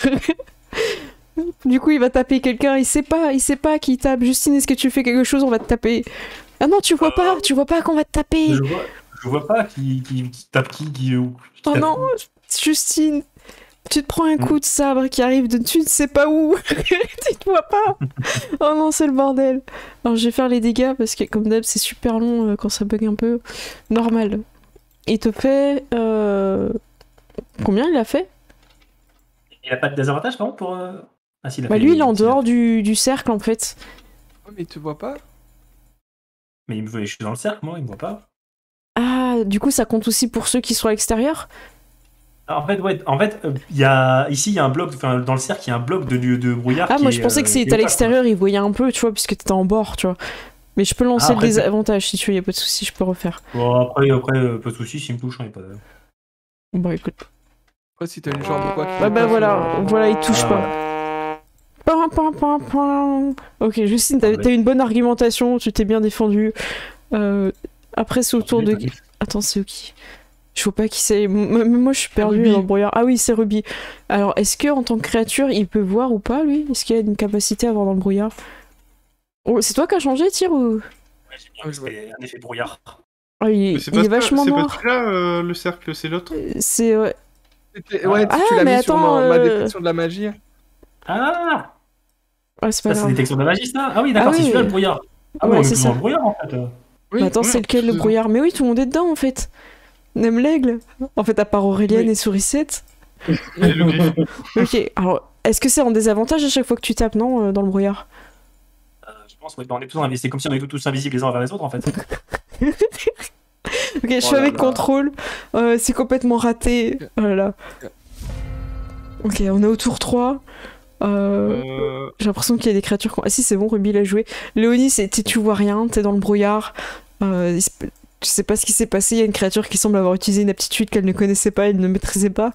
Du coup, il va taper quelqu'un, il sait pas qui tape. Justine, est-ce que tu fais quelque chose? On va te taper. Ah non, tu vois pas qu'on va te taper. Je vois pas qui tape qui Oh tape non, Justine, tu te prends un coup de sabre qui arrive de tu ne sais pas où. Tu te vois pas. Oh non, c'est le bordel. Alors je vais faire les dégâts parce que comme d'hab c'est super long quand ça bug un peu. Normal. Il te fait... Combien il a fait? Il a pas de désavantage, par contre, pour... Ah, si, Bah lui il est en dehors du cercle en fait. Oh, mais il te voit pas. Mais il me voit, je suis dans le cercle, moi, il me voit pas. Ah, du coup ça compte aussi pour ceux qui sont à l'extérieur? En fait, il y a un bloc, enfin, dans le cercle, il y a un bloc de brouillard. Ah, qui moi est, je pensais que qui est c'était à opaque, l'extérieur, il voyait un peu, tu vois, puisque t'étais en bord, tu vois. Mais je peux lancer le après, désavantage si tu veux, y a pas de souci, je peux refaire. Bon, après, pas de soucis, s'il me touche, il n'y a pas de... Bon, écoute. Après, si t'as une jambe ou quoi. Bah voilà, il touche pas. Pam, pam, pam, pam. Ok, Justine, t'as une bonne argumentation, tu t'es bien défendu. Après, c'est au tour de... Attends, c'est qui? Je vois pas qui c'est. Moi, je suis perdue Ruby. dans le brouillard. Ah oui, c'est Ruby. Alors, est-ce que en tant que créature, il peut voir ou pas, lui? Est-ce qu'il a une capacité à voir dans le brouillard? Oh, c'est toi qui as changé, Tyr, ou... Ouais, j'ai mis un effet brouillard. Ah, il est vachement C'est pas noir. celui-là, le cercle, c'est l'autre. C'est... Ouais, tu Ah, l'as mais mis sur attends, ma détection de la magie. Ah, Ah, c'est pas ça c'est grave. détection de la magie, ça? Ah oui, d'accord, Ah c'est oui. celui-là le brouillard. Ah Ouais, ouais, on est c'est toujours ça. dans le brouillard en fait. Oui, Mais attends, ouais, c'est lequel, le c'est- brouillard? Mais oui, tout le monde est dedans, en fait. On aime l'aigle. En fait, à part Aurélienne Oui. et Sourisette. Et le griffon. Ok, alors, est-ce que c'est en désavantage à chaque fois que tu tapes, non, dans le brouillard? Je pense ouais, on est tous invisibles. C'est comme si on était tous invisibles les uns envers les autres en fait. Ok, je Oh fais là avec là. contrôle. C'est complètement raté. Oh là là. Ok, on est au tour 3. J'ai l'impression qu'il y a des créatures... Ah si, c'est bon, Ruby l'a joué. Léonie, tu vois rien, t'es dans le brouillard. Tu sais pas ce qui s'est passé, il y a une créature qui semble avoir utilisé une aptitude qu'elle ne connaissait pas, elle ne maîtrisait pas.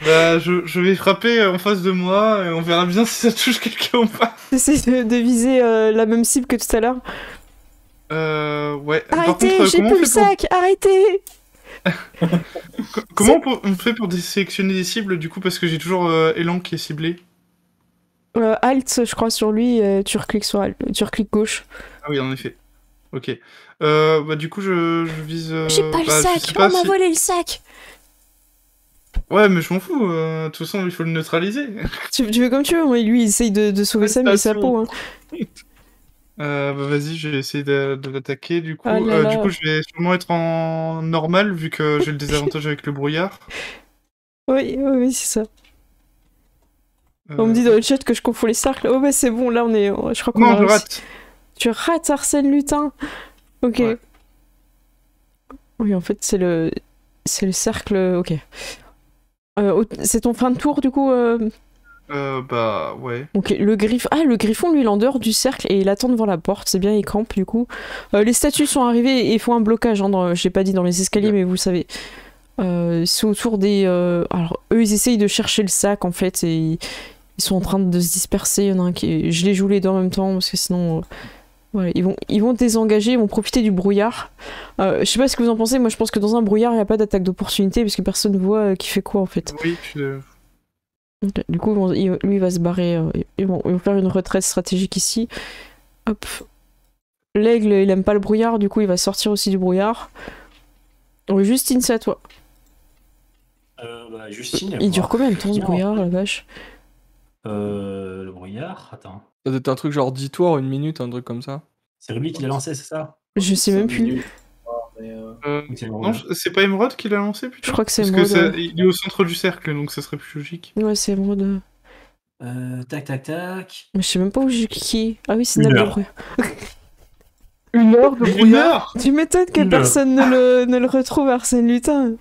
Bah, je vais frapper en face de moi et on verra bien si ça touche quelqu'un ou pas. J'essaie de viser la même cible que tout à l'heure. Ouais. Par Arrêtez, contre, j'ai comment plus on le fait pour- sac, arrêtez! Comment on fait pour sélectionner des cibles du coup parce que j'ai toujours Elan qui est ciblé. Alt, je crois, sur lui, tu recliques sur Alt, tu recliques gauche. Ah oui, en effet. Ok. Bah du coup je vise. J'ai pas le bah, je sac, sais pas on m'a si- volé le sac! Ouais, mais je m'en fous. De toute façon, il faut le neutraliser. Tu fais comme tu veux, moi, lui il essaye de sauver Sam et sa peau. Hein. Bah vas-y, je vais essayer de l'attaquer du coup. Ah là là. Du coup, je vais sûrement être en normal vu que j'ai le désavantage avec le brouillard. Oui, c'est ça. On me dit dans le chat que je confonds les cercles. Oh bah c'est bon, là on est... Je crois qu'on a Non, je réussi. rate. Tu rates Arsène Lutin. Ok. Ouais. Oui, en fait c'est le cercle... Ok. C'est ton fin de tour du coup Bah ouais. Ok, le griffon, lui, il est en dehors du cercle et il attend devant la porte. C'est bien, il campe, du coup. Les statues sont arrivées et il faut un blocage. Hein, j'ai pas dit dans les escaliers, mais vous le savez. C'est autour des... Alors, eux, ils essayent de chercher le sac, en fait, et ils sont en train de se disperser. Il y en a un qui... Je les joue les deux en même temps, parce que sinon... Voilà, ils vont désengager, ils vont profiter du brouillard. Je sais pas ce que vous en pensez, moi je pense que dans un brouillard, il n'y a pas d'attaque d'opportunité, parce que personne voit qui fait quoi, en fait. Oui, Ok, du coup, lui, il va se barrer. Ils vont faire une retraite stratégique ici. Hop. L'aigle, il aime pas le brouillard, du coup, il va sortir aussi du brouillard. Oui, Justine, c'est à toi. Bah, Justine. Il dure combien de temps ce brouillard, la vache? Le brouillard, attends. Ça doit être un truc genre 10 tours, une minute, un truc comme ça. C'est Ruby qui l'a lancé, c'est ça? Je sais même plus. non, c'est pas Emerald qui l'a lancé plutôt. Je crois que c'est Parce que Emerald. il est au centre du cercle, donc ça serait plus logique. Ouais, c'est Emerald. Tac. Mais je sais même pas où j'ai cliqué. Ah oui, c'est Une Nappe de heure. brouillard. Une heure de brouillard. Tu m'étonnes que Une personne ne le retrouve, Arsène Lutin.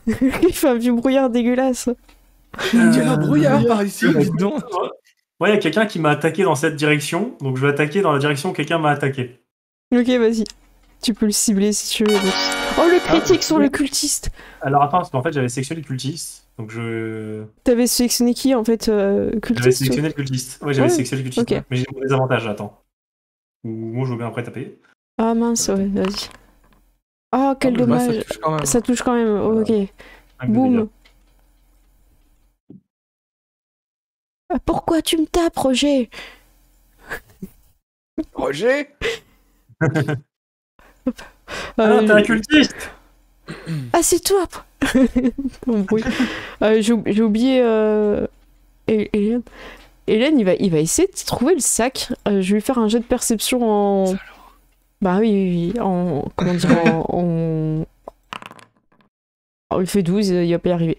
Il fait un vieux brouillard dégueulasse. Il y a un brouillard par ici, dis donc. Ouais, il y a quelqu'un qui m'a attaqué dans cette direction, donc je vais attaquer dans la direction où quelqu'un m'a attaqué. Ok, vas-y. Tu peux le cibler si tu veux. Oh, le critique sur le cultiste. Alors attends, parce qu'en fait j'avais sélectionné le cultiste, donc je... T'avais sélectionné qui en fait cultiste J'avais sélectionné le cultiste. Ouais, j'avais Ouais, sélectionné le cultiste, ok. ouais. Mais j'ai des avantages, attends. Ou moi je veux bien après taper. Ah mince, ouais, vas-y. Ah, quel Bah, dommage. ça touche quand même. Ça touche quand même, oh, ok. Un de Boum. dégâts. Ah, pourquoi tu me tapes, Roger? Roger. Ah, t'es un cultiste! Ah, c'est toi. Mon bruit. J'ai oublié Hélène. Hélène, il va essayer de trouver le sac. Je vais lui faire un jet de perception en... Bah oui, en... Comment dire en... Oh, il fait 12, il va pas y arriver.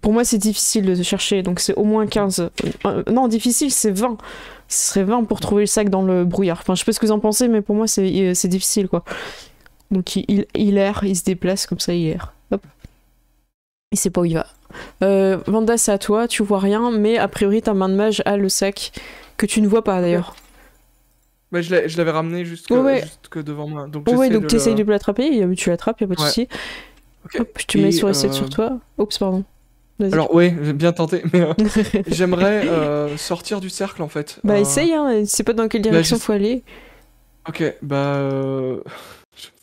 Pour moi, c'est difficile de chercher, donc c'est au moins 15. Non, difficile, c'est 20. Ce serait 20 pour trouver le sac dans le brouillard. Enfin, je sais pas ce que vous en pensez, mais pour moi, c'est difficile, quoi. Donc, il erre, il se déplace, comme ça, il erre. Hop. Il sait pas où il va. Vanda, c'est à toi, tu vois rien, mais a priori, ta main de mage a le sac, que tu ne vois pas, d'ailleurs. Bah, je l'avais ramené jusque devant moi. Donc, Oh ouais, j'essaie donc tu essayes de l'attraper, tu l'attrapes, y a pas de Ouais. souci. Ok. Hop, je te mets Et, sur la sur toi. Oups, pardon. Vas-y. Alors, ouais, j'ai bien tenté, mais j'aimerais sortir du cercle en fait. Bah, essaye, hein, tu sais pas dans quelle direction je- faut aller. Ok, bah.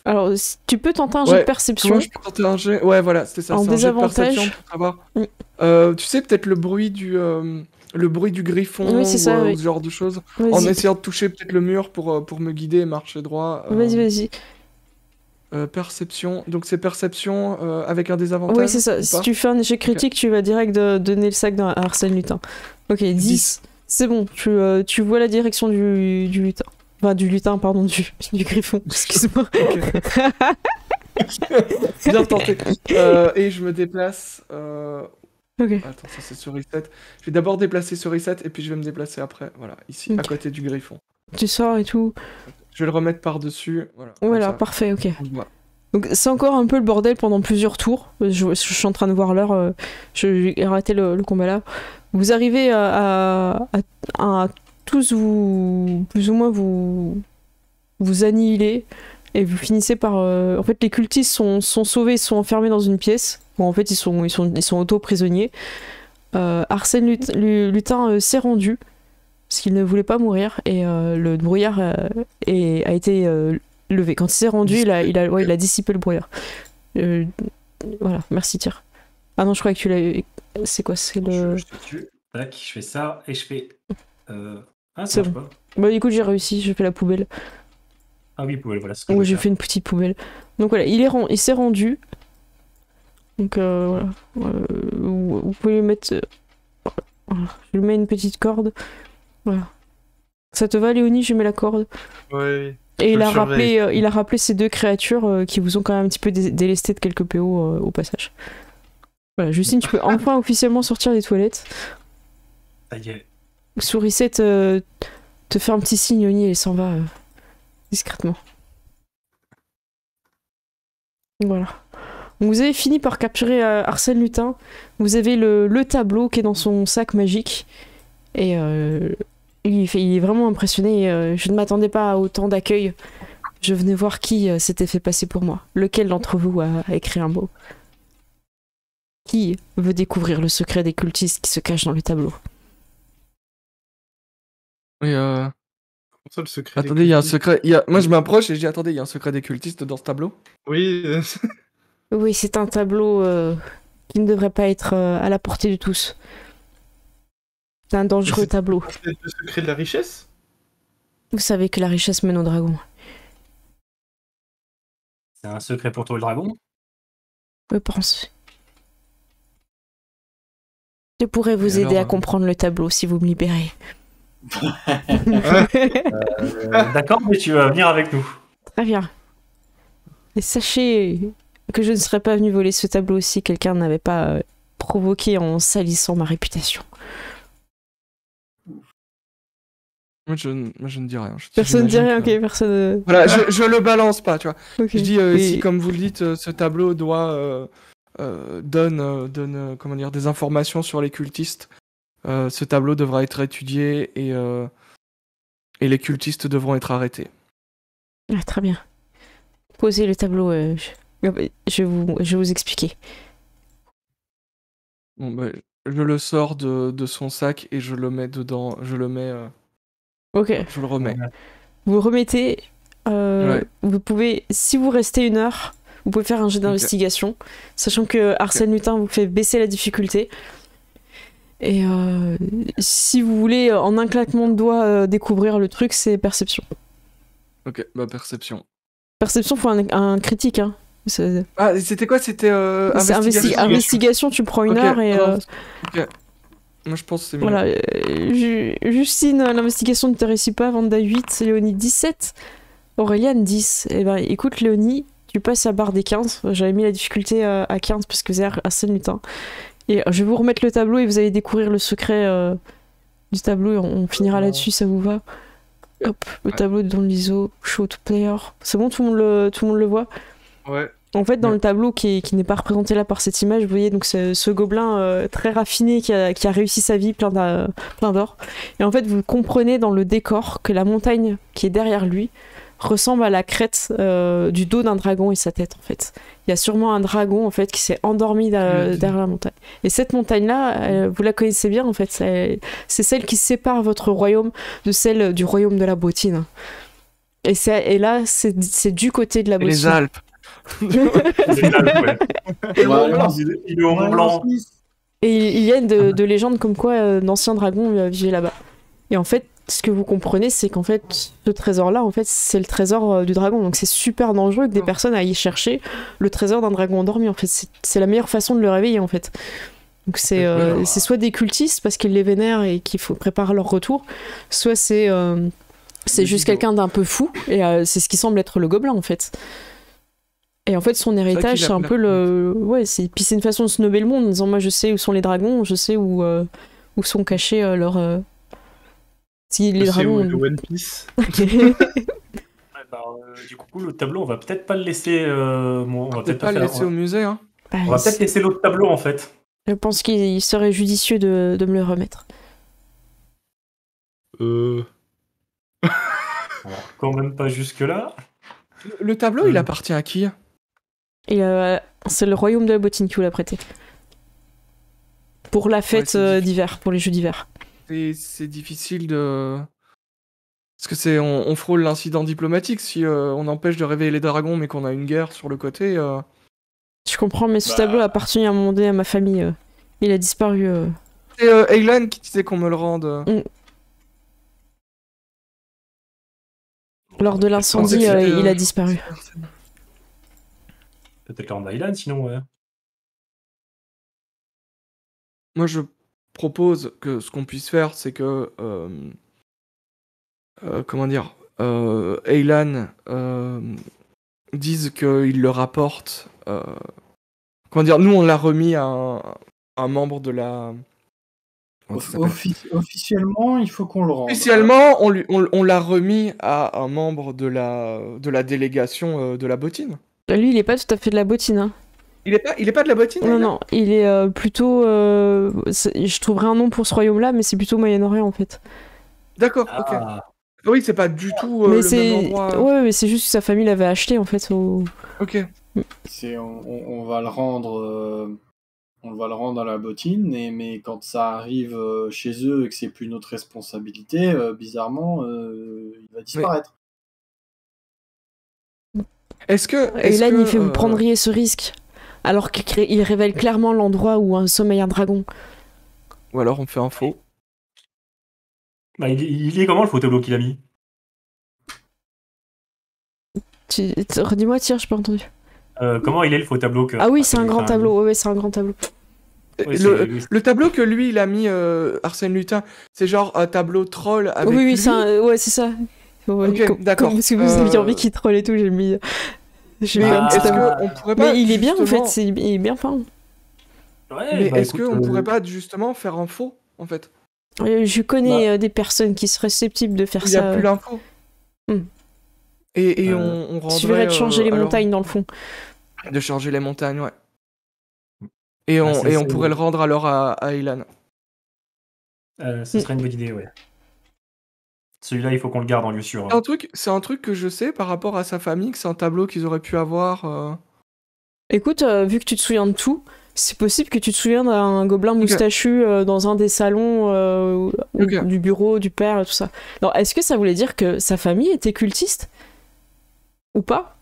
Alors, tu peux tenter un jet de perception. Moi, je peux tenter un jet. Ouais, voilà, c'était ça. En c'est un jet de désavantage. perception pour savoir. Tu sais, peut-être le bruit du griffon Oui, c'est ça, ou oui. ce genre de choses. Vas-y. En essayant de toucher peut-être le mur pour me guider et marcher droit. Vas-y. Perception. Donc, c'est perception avec un désavantage. Oui, c'est ça. ou Si pas tu fais un échec critique, tu vas direct donner le sac à Arsène Lupin. Ok, 10. C'est bon, tu vois la direction du lutin. Enfin, du lutin, pardon, du griffon. Excuse-moi. Bien tenté. Et je me déplace. Ok. Attends, ça c'est sur reset. Je vais d'abord déplacer sur reset et puis je vais me déplacer après. Voilà, ici, à Ok. côté du griffon. Tu sors et tout. Je vais le remettre par-dessus. Voilà, Voilà, comme ça. parfait, ok. On le voit. Donc c'est encore un peu le bordel pendant plusieurs tours. Je suis en train de voir l'heure. J'ai arrêté le combat là. Vous arrivez à tous vous plus ou moins vous annihiler et vous finissez par. En fait, les cultistes sont sauvés, ils sont enfermés dans une pièce. Bon, en fait, ils sont auto-prisonniers. Arsène Lupin s'est rendu parce qu'il ne voulait pas mourir et le brouillard a été levé. Quand il s'est rendu, il a dissipé le brouillard. Voilà, merci Tyr. Ah non, je crois que tu l'as. C'est quoi? C'est le. Je te tue. Tac, je fais ça et je fais. Ah, C'est ça marche bon. pas. Bah écoute, j'ai réussi, j'ai fait la poubelle. Ah oui, voilà ce que Ouais, je j'ai vais fait une petite poubelle. Donc voilà, il s'est rendu. Donc voilà. Vous pouvez lui mettre. Voilà. Je lui mets une petite corde. Voilà. Ça te va, Léonie? Je mets la corde. Ouais. Et il le a surveille. rappelé ces deux créatures qui vous ont quand même un petit peu délesté de quelques PO au passage. Voilà, Justine, tu peux enfin officiellement sortir des toilettes. Ça y est. Sourisette te fait un petit signe, Oni, et s'en va discrètement. Voilà. Donc vous avez fini par capturer Arsène Lupin. Vous avez le tableau qui est dans son sac magique. Et il est vraiment impressionné. Je ne m'attendais pas à autant d'accueil. Je venais voir qui s'était fait passer pour moi. Lequel d'entre vous a écrit un mot? Qui veut découvrir le secret des cultistes qui se cachent dans le tableau? Et Comment ça, le secret des attendez, il y a un cultistes secret. Moi, je m'approche et je dis attendez, il y a un secret des cultistes dans ce tableau. Oui, Oui, c'est un tableau qui ne devrait pas être à la portée de tous. C'est un dangereux tableau. c'est le secret de la richesse. Vous savez que la richesse mène au dragon. C'est un secret pour toi, le dragon? Je pense. Je pourrais vous Et aider alors, à comprendre le tableau si vous me libérez. D'accord, mais tu vas venir avec nous. Très bien. Et sachez que je ne serais pas venu voler ce tableau si quelqu'un n'avait pas provoqué en salissant ma réputation. Moi, je ne dis rien. Personne ne dit rien, J'imagine ok, personne. Voilà, je le balance pas, tu vois. Ok. Je dis, Et- si comme vous le dites, ce tableau donne comment dire, des informations sur les cultistes, ce tableau devra être étudié et les cultistes devront être arrêtés. Ah, très bien. Posez le tableau, je vais vous expliquer. Bon, bah, je le sors de son sac et je le mets dedans. Je le remets. Vous le remettez. Ouais. Vous pouvez, si vous restez 1 heure, vous pouvez faire un jet d'investigation, sachant que Arsène Lupin vous fait baisser la difficulté. Et si vous voulez, en un claquement de doigts, découvrir le truc, c'est perception. Ok, bah perception. Perception, faut un critique, hein. C'est Ah, c'était quoi? C'était investigation. investigation, tu prends 1 Ok, heure et. non, ok. Moi, je pense que c'est mieux. Voilà, Justine, l'investigation ne te réussit pas, Vanda 8, Léonie 17, Aureliane 10. Eh ben écoute Léonie, tu passes à barre des 15, j'avais mis la difficulté à 15 parce que c'est Arsène Lupin. Et je vais vous remettre le tableau et vous allez découvrir le secret du tableau et on finira là-dessus, ça vous va? Hop, le tableau de Don Liso, show to player. C'est bon, tout le monde le voit? Ouais. En fait, dans le tableau qui n'est pas représenté là par cette image, vous voyez donc ce gobelin très raffiné qui a réussi sa vie plein d'or. Et en fait, vous comprenez dans le décor que la montagne qui est derrière lui ressemble à la crête du dos d'un dragon et sa tête en fait. Il y a sûrement un dragon en fait qui s'est endormi derrière la montagne. Et cette montagne-là, vous la connaissez bien en fait. C'est celle qui sépare votre royaume de celle du royaume de la Bottine. Et là, c'est du côté de la Et les Bottine. Alpes. Il est au Mont Blanc. Et il y a de légendes comme quoi d'anciens dragons vivaient là-bas. Et en fait, ce que vous comprenez, c'est qu'en fait, ce trésor-là, en fait, c'est le trésor du dragon. Donc c'est super dangereux que des personnes aillent chercher le trésor d'un dragon endormi. En fait, c'est la meilleure façon de le réveiller, en fait. Donc c'est soit des cultistes parce qu'ils les vénèrent et qu'il faut préparer leur retour, soit c'est juste quelqu'un d'un peu fou et c'est ce qui semble être le gobelin, en fait. Et en fait, son héritage, c'est un peu le... Ouais, puis c'est une façon de snobber le monde, en disant, moi, je sais où sont les dragons, je sais où sont cachés leurs... Si les dragons... Le One Piece. Du coup, le tableau, on va peut-être pas le laisser... on va peut-être pas le laisser au musée, hein. Bah, on va peut-être laisser l'autre tableau, en fait. Je pense qu'il serait judicieux de me le remettre. Alors, quand même pas jusque-là. Le tableau, il appartient à qui? Et c'est le royaume de la bottine qui vous l'a prêté. Pour la fête d'hiver, pour les jeux d'hiver. C'est difficile de... Parce que on frôle l'incident diplomatique si on empêche de réveiller les dragons mais qu'on a une guerre sur le côté. Je comprends, mais ce tableau appartient à un moment donné à ma famille. Il a disparu. C'est Aylan qui disait qu'on me le rende. Lors de l'incendie, il a disparu. Peut-être le rendre à Aylan, sinon, ouais. Moi, je propose que ce qu'on puisse faire, c'est que... comment dire, Aylan disent qu'il le rapporte. Comment dire, nous on l'a remis à un membre de la. Officiellement, il faut qu'on le rende. Officiellement, on l'a remis à un membre de la délégation de la bottine. Lui, il est pas tout à fait de la bottine. Hein. Il est pas de la bottine. Non, non, il est plutôt. Je trouverais un nom pour ce royaume-là, mais c'est plutôt Moyen-Orient en fait. D'accord, ok. Oui, c'est pas du tout mais le même endroit. Ouais, mais c'est juste que sa famille l'avait acheté en fait. Ok. On va le rendre. On va le rendre à la bottine, mais quand ça arrive chez eux et que c'est plus notre responsabilité, bizarrement, il va disparaître. Est-ce que Aylan, il fait vous prendriez ce risque alors qu'il révèle clairement l'endroit où sommeille un dragon. Ou alors on fait un faux. Bah, il est comment le faux tableau qu'il a mis? Redis-moi, tiens, j'ai pas entendu. Comment il est le faux tableau que... Ah oui, c'est un grand tableau. Ouais, c'est un grand tableau. Le tableau que lui, il a mis Arsène Lupin, c'est genre un tableau troll avec oui, lui. c'est ça. Ouais, ok, d'accord. Parce que vous aviez envie qu'il troll et tout, j'ai mis un petit tableau. Mais il est bien, en fait, il est bien peint. Ouais, mais est-ce qu'on pourrait pas justement faire un faux, en fait? Je connais des personnes qui seraient susceptibles de faire ça. Il n'y a plus l'info. Et on rendrait... Il suffirait de changer les montagnes dans le fond. De changer les montagnes, ouais. Et on pourrait le rendre alors à Aylan. Ce serait une bonne idée, ouais. Celui-là, il faut qu'on le garde en lieu sûr. C'est un truc que je sais par rapport à sa famille, que c'est un tableau qu'ils auraient pu avoir. Écoute, vu que tu te souviens de tout, c'est possible que tu te souviens d'un gobelin moustachu dans un des salons du bureau du père, tout ça. Alors, est-ce que ça voulait dire que sa famille était cultiste? Ou pas?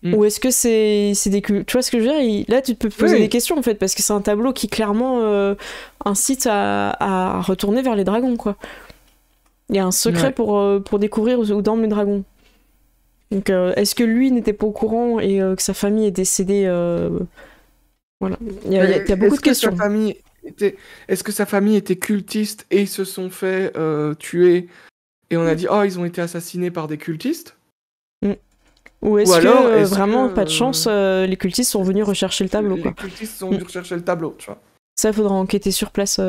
Ou est-ce que c'est des tu vois ce que je veux dire? Là, tu peux poser des questions, en fait, parce que c'est un tableau qui, clairement, incite à retourner vers les dragons, quoi. Il y a un secret pour découvrir où dorment les dragons. Donc, est-ce que lui n'était pas au courant et que sa famille est décédée Voilà. Il y a beaucoup de questions. Est-ce que sa famille était cultiste et ils se sont fait tuer et on a dit « Oh, ils ont été assassinés par des cultistes ?» Ou est-ce que vraiment, pas de chance, les cultistes sont venus rechercher le tableau, quoi. Les cultistes sont venus rechercher le tableau, tu vois. Ça, faudra enquêter sur place.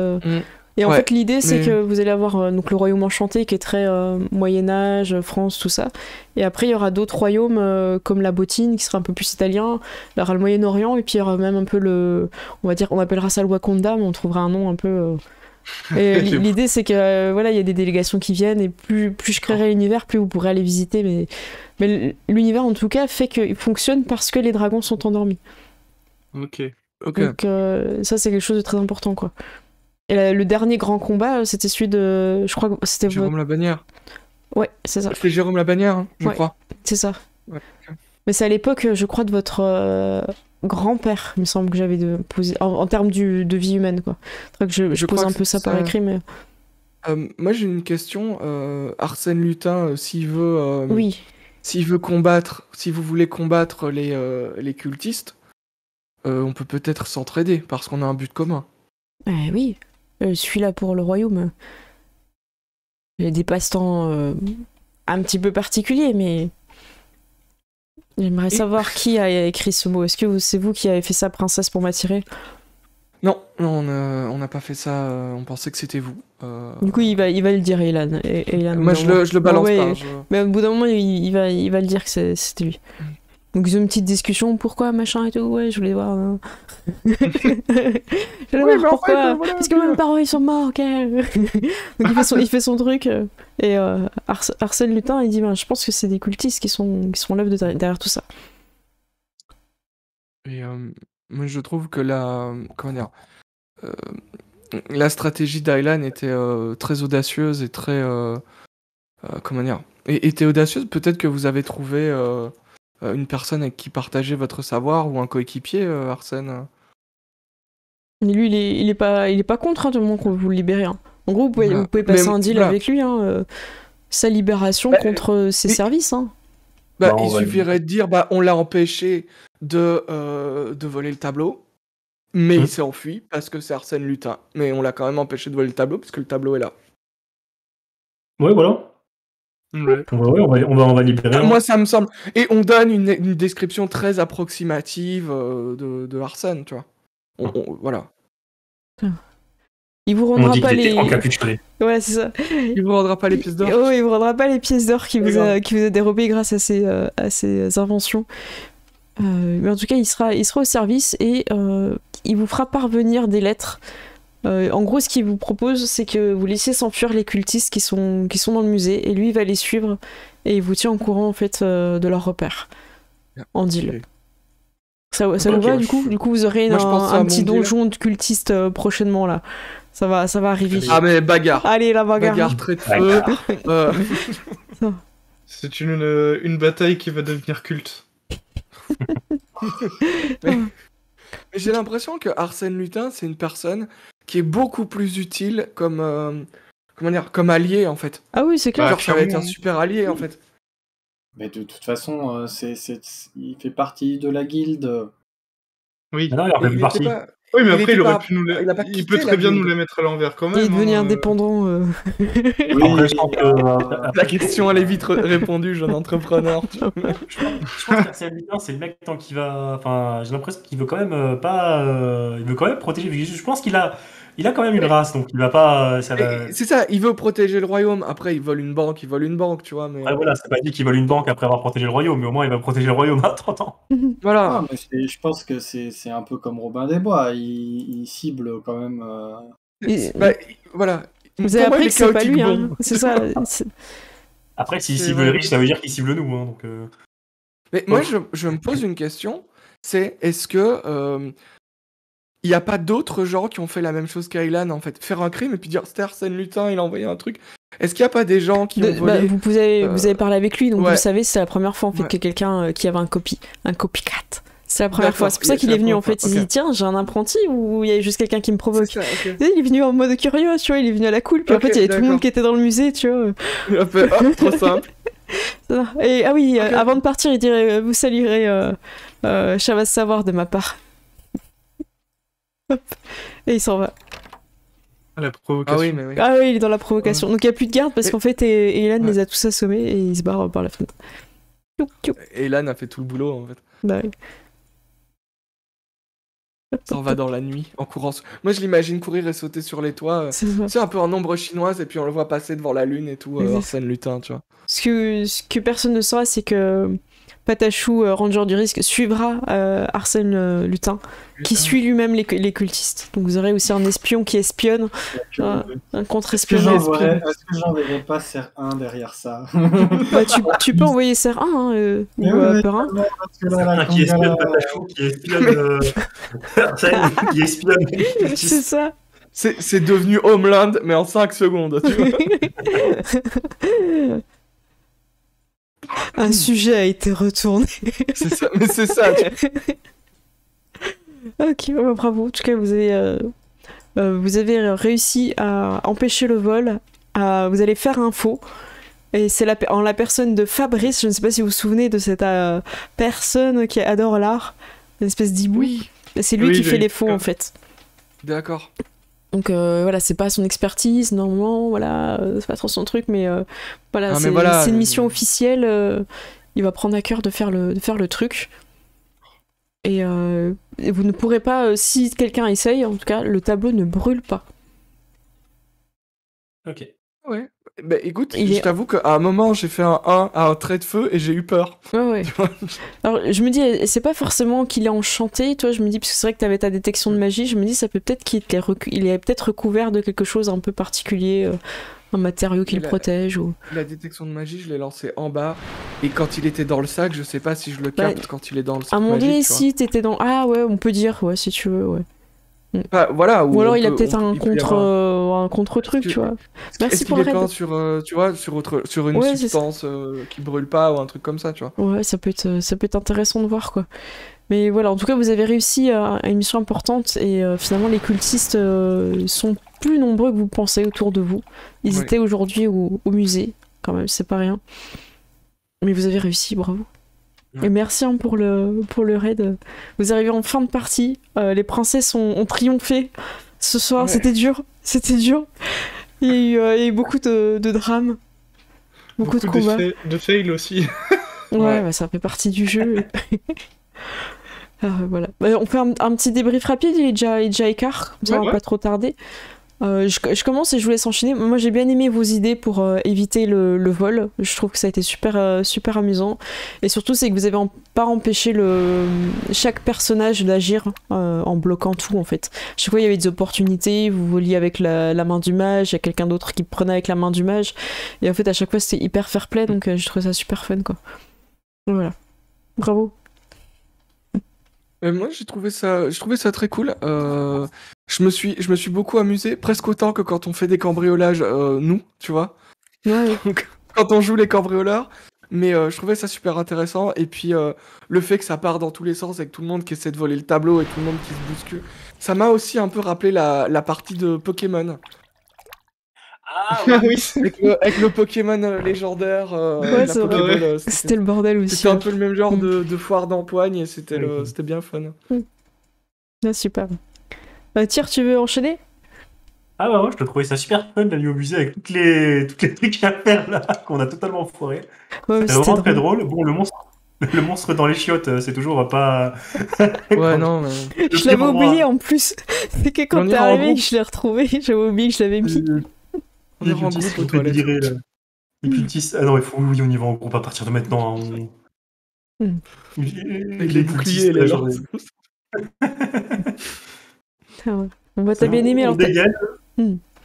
Et en fait, l'idée, c'est que vous allez avoir donc, le royaume enchanté qui est très Moyen-Âge, France, tout ça. Et après, il y aura d'autres royaumes comme la Bottine qui sera un peu plus italien. Il y aura le Moyen-Orient et puis il y aura même un peu on va dire, on appellera ça le Wakanda, mais on trouvera un nom un peu. Et l'idée, c'est que voilà, il y a des délégations qui viennent et plus je créerai l'univers, plus vous pourrez aller visiter. Mais l'univers, en tout cas, fait qu'il fonctionne parce que les dragons sont endormis. Ok. Donc ça, c'est quelque chose de très important, quoi. Et le dernier grand combat, c'était celui de... Je crois que c'était... Jérôme la Bannière. Ouais, c'est ça. C'est Jérôme Labannière, hein, je Ouais. crois. C'est ça. Ouais, ok. Mais c'est à l'époque, je crois, de votre grand-père, il me semble que j'avais posé en termes de vie humaine, quoi. Faudrait que je Je pose crois un que peu ça c'est par ça. écrit, mais Moi j'ai une question. Arsène Lupin, s'il veut, oui. s'il veut combattre, si vous voulez combattre les cultistes, on peut peut-être s'entraider parce qu'on a un but commun. Oui, je suis là pour le royaume. J'ai des passe-temps un petit peu particuliers, mais j'aimerais savoir qui a écrit ce mot. Est-ce que c'est vous qui avez fait ça, princesse, pour m'attirer? Non, on n'a pas fait ça. On pensait que c'était vous. Du coup, il va le dire, Elan. Elan, Moi je le balance ouais, pas. Mais au bout d'un moment, il va le dire que c'était lui. Donc ils ont une petite discussion, pourquoi, machin et tout, ouais, je voulais voir. Hein. Je voulais Oui, voir mais en pourquoi. fait, voilà, Parce que mes parents ils sont morts, ok. Donc il fait son truc. Et Arsène Lupin, il dit, ben, je pense que c'est des cultistes qui sont l'œuvre derrière tout ça. Et moi je trouve que comment dire, la stratégie d'Aylan était très audacieuse et très comment dire, était audacieuse. Peut-être que vous avez trouvé une personne avec qui partager votre savoir ou un coéquipier, Arsène. Mais lui, il est pas contre, hein, du moment qu'on vous le libérez. Hein. En gros, vous pouvez Mais passer un deal voilà. avec lui, hein, sa libération contre ses services. Hein. Bah, on il va suffirait de dire, bah, on l'a empêché de voler le tableau, mais il s'est enfui parce que c'est Arsène Lupin. Mais on l'a quand même empêché de voler le tableau parce que le tableau est là. Ouais, voilà. Ouais. Ouais, on va libérer. Ah, moi, ça me semble. Et on donne une description très approximative de Arsène, tu vois. Voilà. Il vous On rendra dit pas qu'il était les. encapuchonné. Ouais, c'est ça. Il vous rendra pas les pièces d'or. Oh, il vous rendra pas les pièces d'or qu'il vous a D'accord. dérobées grâce à ses inventions. Mais en tout cas, il sera au service et il vous fera parvenir des lettres. En gros, ce qu'il vous propose, c'est que vous laissiez s'enfuir les cultistes qui sont dans le musée et lui, il va les suivre et il vous tient au courant en fait de leur repère. En deal. Ok. Ça vous Ok, va moi, du coup? Du coup, vous aurez moi, je pense à un mon petit deal. donjon de cultistes prochainement là. Ça va arriver. Ah, mais bagarre. Allez, la bagarre. Bagarre, trait de feu. Bagarre. C'est une bataille qui va devenir culte. Mais j'ai l'impression que Arsène Lupin, c'est une personne qui est beaucoup plus utile comme, comment dire, comme allié, en fait. Ah oui, c'est clair. Genre, ça va être un clairement. super allié, en fait. Mais de toute façon, il fait partie de la guilde. Oui. Ah non, il en fait plus Il partie. était pas... Oui, mais il après, était il aurait pas- pu nous il a pas il quitté peut la très bien guilde. nous les mettre à l'envers quand même. Il est devenu hein. indépendant. Après, je pense que. La question, elle est vite répondue, jeune entrepreneur. Je pense qu'Arsène Lupin, c'est le mec tant qu'il va. Enfin, j'ai l'impression qu'il veut quand même pas. Il veut quand même protéger. Je pense qu'il a quand même une race, donc il va pas. Ça va. Et c'est ça, il veut protéger le royaume. Après, il vole une banque, tu vois. Mais Ouais, voilà, c'est pas dit qu'il vole une banque après avoir protégé le royaume, mais au moins il va protéger le royaume à 30 ans. voilà. Ah, mais je pense que c'est un peu comme Robin des Bois. Il cible quand même. Bah, voilà. Vous avez Pour moi, appris il que est c'est pas chaotique lui, bon. hein. C'est ça. Après, s'il C'est cible vrai. les riches, ça veut dire qu'il cible nous. Hein, donc, Mais moi, je me pose une question. C'est, est-ce que il n'y a pas d'autres gens qui ont fait la même chose qu'Aylan, en fait? Faire un crime et puis dire, c'était Arsène Lupin, il a envoyé un truc. Est-ce qu'il n'y a pas des gens qui ont volé... Vous avez parlé avec lui, donc ouais. vous savez, c'est la première fois en fait Ouais. que quelqu'un qui avait un copycat. C'est la première D'accord, fois. C'est pour ça oui, qu'il c'est est venu la en fait. première Il fois, dit tiens, j'ai un apprenti ou il y a juste quelqu'un qui me provoque. C'est ça, ok. Tu sais, il est venu en mode curieux, tu vois, il est venu à la cool. Puis Ok, en fait, il y avait tout le monde d'accord. qui était dans le musée, tu vois. Il a fait, oh, trop simple. Ça. Et ah oui, Ok. avant de partir, il dirait vous saluerez Chavas Savoir de ma part. Hop. Et il s'en va. La Ah provocation. oui, mais oui. Ah oui, il est dans la provocation. Donc il n'y a plus de garde parce Mais- qu'en fait, Hélène Ouais. les a tous assommés et il se barre par la fenêtre. Tchoup, tchoup. Et Lan a fait tout le boulot, en fait. Bah oui. S'en va dans la nuit, en courant. Moi, je l'imagine courir et sauter sur les toits. C'est ça. C'est un peu en ombre chinoise, et puis on le voit passer devant la lune et tout, Oui. Arsène Lupin, tu vois. Ce que personne ne saura, c'est que Patachou, Ranger du risque, suivra Arsène Lupin, qui suit lui-même les cultistes. Donc vous aurez aussi un espion qui espionne, un Est-ce que contre-espion. j'enverrai pas Serre 1 derrière ça? Bah, tu peux envoyer Serre 1 hein, ou Mais oui, Peur 1. Parce que là, la qui espionne Kangala, Patachou, qui espionne Arsène, qui espionne. C'est ça. C'est devenu Homeland, mais en 5 secondes, tu vois. Un sujet a été retourné. C'est ça, mais c'est ça. Ok, bah, bravo. En tout cas, vous avez réussi à empêcher le vol. Vous allez faire un faux. Et c'est en la personne de Fabrice. Je ne sais pas si vous vous souvenez de cette personne qui adore l'art. Une espèce d'hibou. Oui. C'est lui qui fait les faux, en fait. D'accord. Donc voilà, c'est pas son expertise, normalement, voilà, c'est pas trop son truc, mais voilà, c'est une mission officielle. Il va prendre à cœur de faire le truc. Et vous ne pourrez pas, si quelqu'un essaye, en tout cas, le tableau ne brûle pas. Ok. Ouais. Bah écoute, je t'avoue qu'à un moment, j'ai fait un 1 à un trait de feu et j'ai eu peur. Ouais. Alors, je me dis, c'est pas forcément qu'il est enchanté, toi, je me dis, parce que c'est vrai que t'avais ta détection de magie, je me dis, ça peut peut-être qu'il est peut-être recouvert de quelque chose un peu particulier, un matériau qui le protège. Ou... La détection de magie, je l'ai lancé en bas, et quand il était dans le sac, je sais pas si je le capte quand il est dans le sac. À un moment donné, magique, si t'étais dans... Ah ouais, on peut dire, ouais, si tu veux, ouais. Enfin, voilà, ou alors il a peut-être un contre-truc, tu vois. Merci pour le raid. Sur une substance qui brûle pas ou un truc comme ça, tu vois. Ouais, ça peut être intéressant de voir, quoi. Mais voilà, en tout cas, vous avez réussi à une mission importante et finalement, les cultistes sont plus nombreux que vous pensez autour de vous. Ils étaient aujourd'hui au musée, quand même, c'est pas rien. Mais vous avez réussi, bravo. Et merci pour le raid. Vous arrivez en fin de partie. Les princesses ont triomphé ce soir. Ouais. C'était dur. Il y a eu beaucoup de drames. Beaucoup de combats. De fail aussi. Ouais, bah, ça fait partie du jeu. Voilà. Bah, on fait un petit débrief rapide. Il est déjà écart. Comme ça, on va pas trop tarder. Je commence et je vous laisse enchaîner. Moi, j'ai bien aimé vos idées pour éviter le vol. Je trouve que ça a été super amusant. Et surtout, c'est que vous avez pas empêché chaque personnage d'agir en bloquant tout, en fait. Chaque fois, il y avait des opportunités. Vous voliez avec la main du mage. Il y a quelqu'un d'autre qui prenait avec la main du mage. Et en fait, à chaque fois, c'était hyper fair play. Donc, je trouvais ça super fun, quoi. Voilà. Bravo. Moi, je trouvais ça très cool. Je me suis beaucoup amusé, presque autant que quand on fait des cambriolages, nous, tu vois. Ouais. Quand on joue les cambrioleurs. Mais je trouvais ça super intéressant. Et puis, le fait que ça part dans tous les sens avec tout le monde qui essaie de voler le tableau et tout le monde qui se bouscule. Ça m'a aussi un peu rappelé la partie de Pokémon. Ah oui, avec le Pokémon légendaire. Ouais, c'est vrai. C'était le bordel aussi. C'était un peu le même genre de foire d'empoigne et c'était bien fun. Ah, super. Tyr, tu veux enchaîner? Ah bah ouais, je te trouvais ça super fun d'aller au musée avec toutes les trucs à faire là, qu'on a totalement foiré. Ouais, c'était vraiment très drôle. Bon, le monstre dans les chiottes, c'est toujours pas... Ouais, non, mais... Je l'avais oublié en plus. C'est que quand t'es arrivé que je l'ai retrouvé, j'avais oublié que je l'avais mis. On est en groupe aux toilettes. Les cultistes... Ah non, on y va en groupe à partir de maintenant. Les boucliers et les lances. On va t'as bien aimé alors.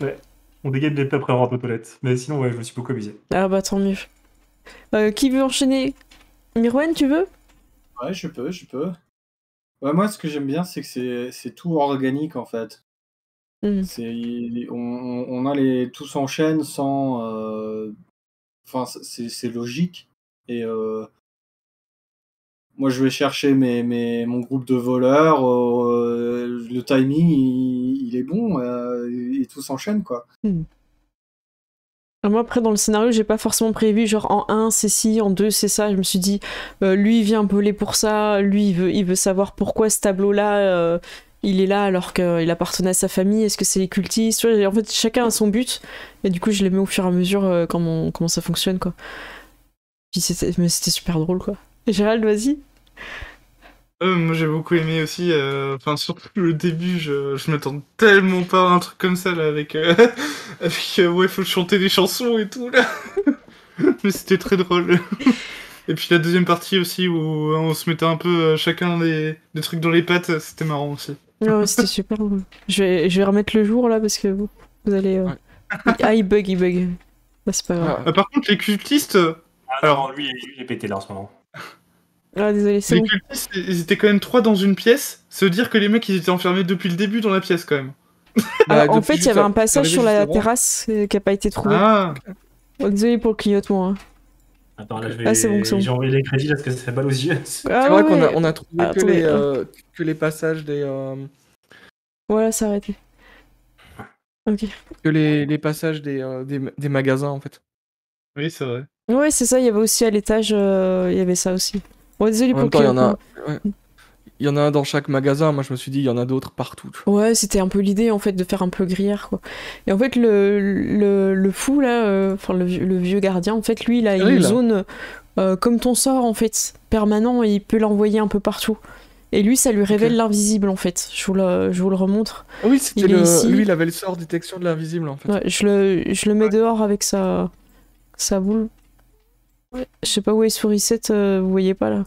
Ouais. On dégaine les plats après rentrer aux toilettes. Mais sinon, ouais, je me suis beaucoup amusé. Ah bah tant mieux. Qui veut enchaîner? Mirwen, tu veux? Ouais, je peux. Ouais, moi, ce que j'aime bien, c'est que c'est tout organique, en fait. On a tout s'enchaîne sans... Enfin, c'est logique. Et moi, je vais chercher mon groupe de voleurs. Le timing, il est bon. Et tout s'enchaîne, quoi. Moi, après, dans le scénario, j'ai pas forcément prévu, genre en 1, c'est ci, en 2, c'est ça. Je me suis dit, lui, il vient voler pour ça. Lui, il veut savoir pourquoi ce tableau-là... il est là alors qu'il appartenait à sa famille. Est-ce que c'est les cultistes? En fait, chacun a son but. Et du coup, je les mets au fur et à mesure comment ça fonctionne, quoi. Puis c'était super drôle, quoi. Gérald, vas-y. Moi, j'ai beaucoup aimé aussi. Enfin, surtout le début, je m'attends tellement pas à un truc comme ça, là, avec ouais, faut chanter des chansons et tout, là. Mais c'était très drôle. Et puis la deuxième partie aussi, où on se mettait un peu chacun des trucs dans les pattes, c'était marrant aussi. Ouais, c'était super drôle. Je vais remettre le jour là parce que vous allez. Ah, il bug. Bah, c'est pas grave. Par contre, les cultistes. Alors, lui, il est pété là en ce moment. Ah, désolé, c'est bon. Les cultistes, ils étaient quand même 3 dans une pièce. Ça veut dire que les mecs, ils étaient enfermés depuis le début dans la pièce quand même. En fait, il y avait un passage sur la terrasse qui a pas été trouvé. Ah. Oh, désolé pour le clignotement. Hein. Attends, là, Ah, c'est bon, c'est bon. j'ai envoyé les crédits parce que ça fait mal aux yeux. C'est vrai qu'on a trouvé Ah, attendez, que les passages des... Voilà, c'est arrêté. Ok. que les passages des magasins, en fait. Oui, c'est vrai. Ouais, c'est ça, il y avait aussi à l'étage, il y avait ça aussi. Bon, désolé En pour même temps, que... il y en a un dans chaque magasin. Moi, je me suis dit, il y en a d'autres partout. Ouais, c'était un peu l'idée en fait de faire un peu gruyère quoi. Et en fait le fou là, enfin le vieux gardien en fait lui il a une zone comme ton sort en fait permanent et il peut l'envoyer un peu partout. Et lui ça lui révèle l'invisible en fait. Je vous le remontre. Ah oui, c'était ici. lui il avait le sort détection de l'invisible en fait. Ouais, je le mets dehors avec sa boule. Ouais. Je sais pas où est Sourisette, vous voyez pas là.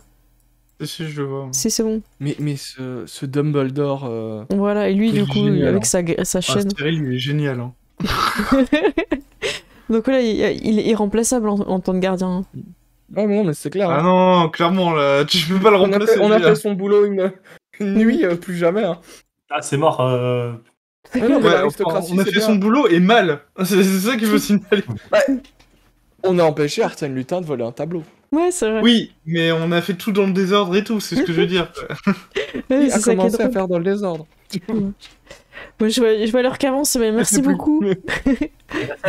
Si, je le vois. Si c'est bon. Mais ce Dumbledore. Voilà, et lui, il du est coup, génial, avec hein. sa chaîne. Cyril, il est génial. Hein. Donc là, il est irremplaçable en tant que gardien. Ah non, mais c'est clair. Ah hein. non, clairement, là, tu peux pas le remplacer. On a fait son boulot une nuit, plus jamais. Hein. Ah, c'est mort. Ah non, mais Ouais, l'aristocratie, on a c'est fait bien. son boulot et mal. C'est ça qu'il faut signaler. On a empêché Arsène Lupin de voler un tableau. Ouais, c'est vrai. Oui, mais on a fait tout dans le désordre et tout, c'est ce que je veux dire. Ouais, Il a c'est ça qui est commencé à drôle. faire dans le désordre. Bon, je vois l'heure qu'avance, mais merci beaucoup.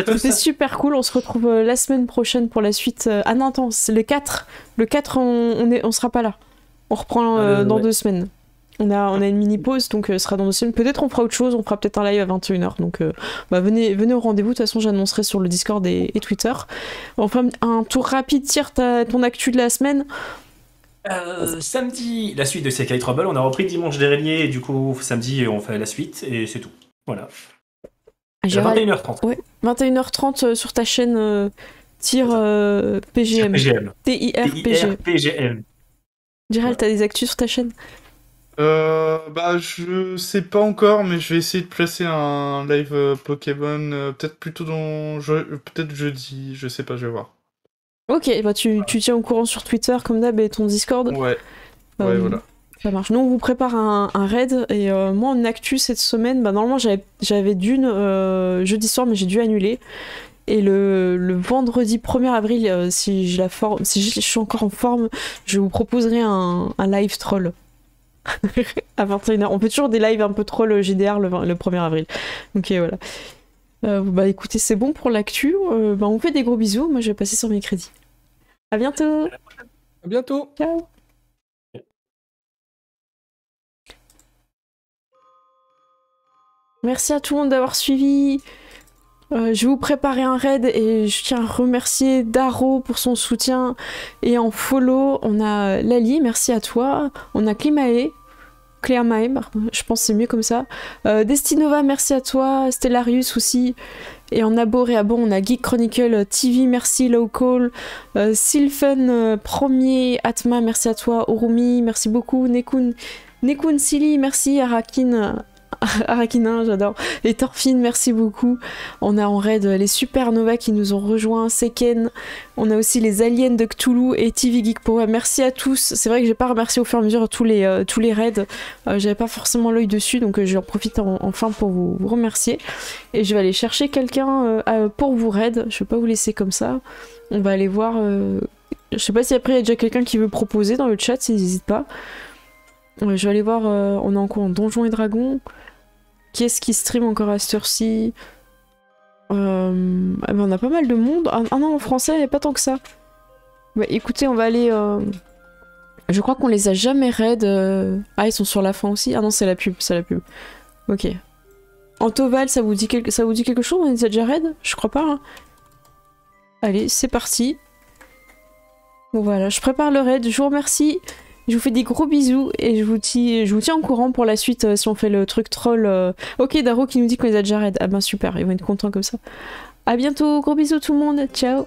C'était super cool. On se retrouve la semaine prochaine pour la suite. Ah non, attends, c'est le 4. Le 4, on sera pas là. On reprend dans 2 semaines. On a une mini pause, donc ce sera dans 2 semaines. Peut-être on fera autre chose, on fera peut-être un live à 21h. Donc venez au rendez-vous. De toute façon, j'annoncerai sur le Discord et Twitter. On fera un tour rapide. Tire ton actu de la semaine. Samedi, la suite de Sekai Trouble. On a repris dimanche dernier, et du coup, samedi, on fait la suite, et c'est tout. Voilà. À 21h30. Ouais, 21h30 sur ta chaîne Tir PGM. PGM. TIR-PGM. Gérald, t'as des actus sur ta chaîne? Bah, je sais pas encore, mais je vais essayer de placer un live Pokémon, peut-être plutôt peut-être jeudi, je sais pas, je vais voir. Ok, bah tu tiens au courant sur Twitter comme d'hab et ton Discord. Ouais, voilà. Ça marche. Nous, on vous prépare un raid et moi, en actu cette semaine, bah normalement j'avais d'une jeudi soir, mais j'ai dû annuler. Et le vendredi 1er avril, si je suis encore en forme, je vous proposerai un live troll. À 21h. On fait toujours des lives un peu troll GDR le 1er avril. Ok, voilà. Bah écoutez, c'est bon pour l'actu. Bah, on vous fait des gros bisous. Moi, je vais passer sur mes crédits. À bientôt. À bientôt. Ciao. Merci à tout le monde d'avoir suivi. Je vais vous préparer un raid et je tiens à remercier Daro pour son soutien. Et en follow, on a Lali, merci à toi. On a Climae, je pense que c'est mieux comme ça. Destinova, merci à toi. Stellarius aussi. Et en abo réabo, on a Geek Chronicle TV, merci Local. Sylphen premier, Atma, merci à toi. Orumi, merci beaucoup. Nekun Silly, merci. Arakinin, j'adore. Et Thorfinn, merci beaucoup. On a en raid les Supernovas qui nous ont rejoints, Seken. On a aussi les aliens de Cthulhu et TV Geek Power. Merci à tous. C'est vrai que j'ai pas remercié au fur et à mesure tous les raids. J'avais pas forcément l'œil dessus, donc j'en profite enfin pour vous remercier. Et je vais aller chercher quelqu'un pour vous raid. Je vais pas vous laisser comme ça. On va aller voir. Je sais pas si après il y a déjà quelqu'un qui veut proposer dans le chat, n'hésite pas. Je vais aller voir. On est encore en Donjons et Dragons. Qui est-ce qui stream encore à cette heure-ci? On a pas mal de monde. Ah non, en français, il n'y a pas tant que ça. Bah écoutez, on va aller... Je crois qu'on les a jamais raid. Ah, ils sont sur la fin aussi. Ah non, c'est la pub, Ok. Antoval, ça vous dit quelque chose? On les a déjà raid? Je crois pas. Hein. Allez, c'est parti. Bon voilà, je prépare le raid. Je vous remercie. Je vous fais des gros bisous et je vous tiens au courant pour la suite si on fait le truc troll. Ok, Daro qui nous dit qu'on les a déjà raid. Ah ben super, ils vont être contents comme ça. À bientôt, gros bisous tout le monde, ciao.